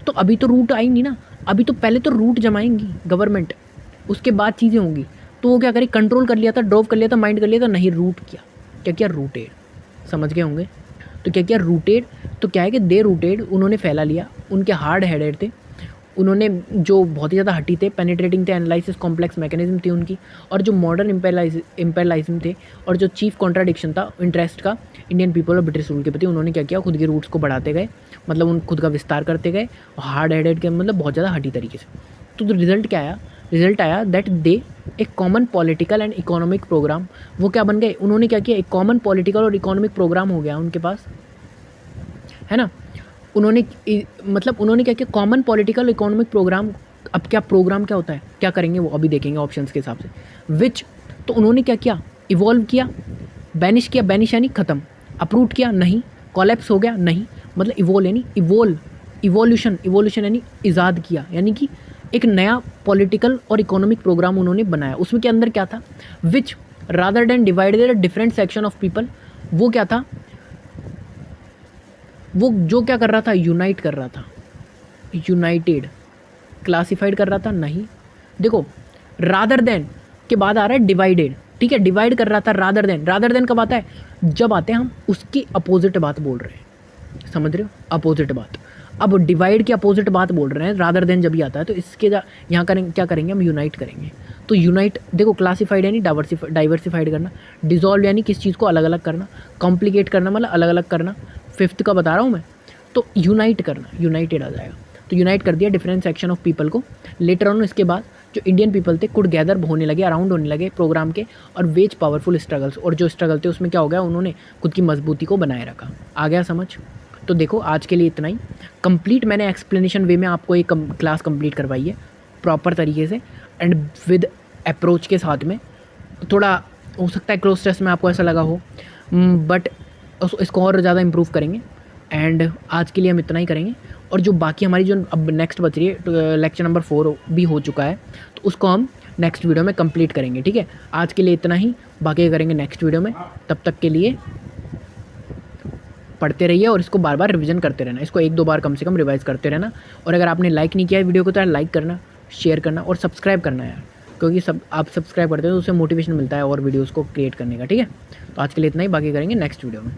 तो अभी तो रूट आई नहीं ना, अभी तो पहले तो रूट जमाएंगी गवर्नमेंट, उसके बाद चीज़ें होंगी, तो वो क्या करे, कंट्रोल कर लिया था, ड्रॉप कर लिया था, माइंड कर लिया था, नहीं, रूट किया, क्या किया, रूटेड, समझ गए होंगे, तो क्या किया, रूटेड, तो क्या है कि दे रूटेड, उन्होंने फैला लिया, उनके हार्ड हेडेड थे, उन्होंने जो बहुत ही ज़्यादा हटी थे, पेनिट्रेटिंग थे, एनालिसिस कॉम्प्लेक्स मैकेनिज्म थी उनकी, और जो मॉडर्न इम्पेरियलिज्म थे, और जो चीफ कॉन्ट्राडिक्शन था इंटरेस्ट का इंडियन पीपल और ब्रिटिश रूल के प्रति, उन्होंने क्या किया, खुद के रूट्स को बढ़ाते गए, मतलब उन खुद का विस्तार करते गए, और हार्ड हेडेड के मतलब बहुत ज़्यादा हटी तरीके से। तो रिजल्ट क्या आया, रिजल्ट आया दैट दे एक common political and economic programme, वो क्या बन गए, उन्होंने क्या किया, एक कॉमन पॉलिटिकल और इकोनॉमिक प्रोग्राम हो गया उनके पास, है ना, उन्होंने मतलब उन्होंने क्या किया, कॉमन पॉलिटिकल इकोनॉमिक प्रोग्राम। अब क्या प्रोग्राम क्या होता है, क्या करेंगे वो अभी देखेंगे ऑप्शंस के हिसाब से, विच, तो उन्होंने क्या किया, इवॉल्व किया, बैनिश किया, बैनिश यानी ख़त्म, अप्रूव किया, नहीं, कोलैप्स हो गया, नहीं, मतलब इवोल्व यानी इवोल्यूशन यानी ईजाद किया, यानी कि एक नया पॉलिटिकल और इकोनॉमिक प्रोग्राम उन्होंने बनाया। उसमें के अंदर क्या था, which rather than divided different section of people, वो क्या था, वो जो क्या कर रहा था, यूनाइट कर रहा था, यूनाइटेड, क्लासिफाइड कर रहा था, नहीं, देखो रादर देन के बाद आ रहा है डिवाइडेड, ठीक है, डिवाइड कर रहा था, रादर देन कब आता है, जब आते हैं हम उसकी अपोजिट बात बोल रहे हैं, समझ रहे हो, अपोजिट बात, अब डिवाइड की अपोजिट बात बोल रहे हैं, रादर देन जब भी आता है, तो इसके यहाँ करेंगे, क्या करेंगे हम, यूनाइट करेंगे, तो यूनाइट, देखो क्लासिफाइड यानी डाइवर्सिफाइड करना, डिसॉल्व यानी किस चीज़ को अलग अलग करना, कॉम्प्लिकेट करना मतलब अलग अलग करना, फिफ्थ का बता रहा हूँ मैं, तो यूनाइट करना, यूनाइटेड आ जाएगा, तो यूनाइट कर दिया डिफरेंट सेक्शन ऑफ पीपल को, लेटर ऑन इसके बाद जो इंडियन पीपल थे कुड गैदर होने लगे, अराउंड होने लगे प्रोग्राम के, और वेज पावरफुल स्ट्रगल्स, और जो स्ट्रगल थे उसमें क्या हो गया, उन्होंने खुद की मजबूती को बनाए रखा। आ गया समझ, तो देखो आज के लिए इतना ही कंप्लीट, मैंने एक्सप्लेनेशन वे में आपको एक क्लास कंप्लीट करवाई है प्रॉपर तरीके से एंड विद अप्रोच के साथ में, थोड़ा हो सकता है क्लोज टेस्ट में आपको ऐसा लगा हो, बट इसको और ज़्यादा इम्प्रूव करेंगे। एंड आज के लिए हम इतना ही करेंगे, और जो बाकी हमारी जो अब नेक्स्ट बच रही है, तो लेक्चर नंबर 4 भी हो चुका है, तो उसको हम नेक्स्ट वीडियो में कंप्लीट करेंगे। ठीक है, आज के लिए इतना ही, बाकी करेंगे नेक्स्ट वीडियो में। तब तक के लिए पढ़ते रहिए और इसको बार बार रिवीजन करते रहना, इसको 1-2 बार कम से कम रिवाइज करते रहना। और अगर आपने लाइक नहीं किया है वीडियो को तो यार लाइक करना, शेयर करना और सब्सक्राइब करना यार, क्योंकि सब आप सब्सक्राइब करते हो तो उससे मोटिवेशन मिलता है और वीडियोज़ को क्रिएट करने का। ठीक है, तो आज के लिए इतना ही, बाकी करेंगे नेक्स्ट वीडियो में।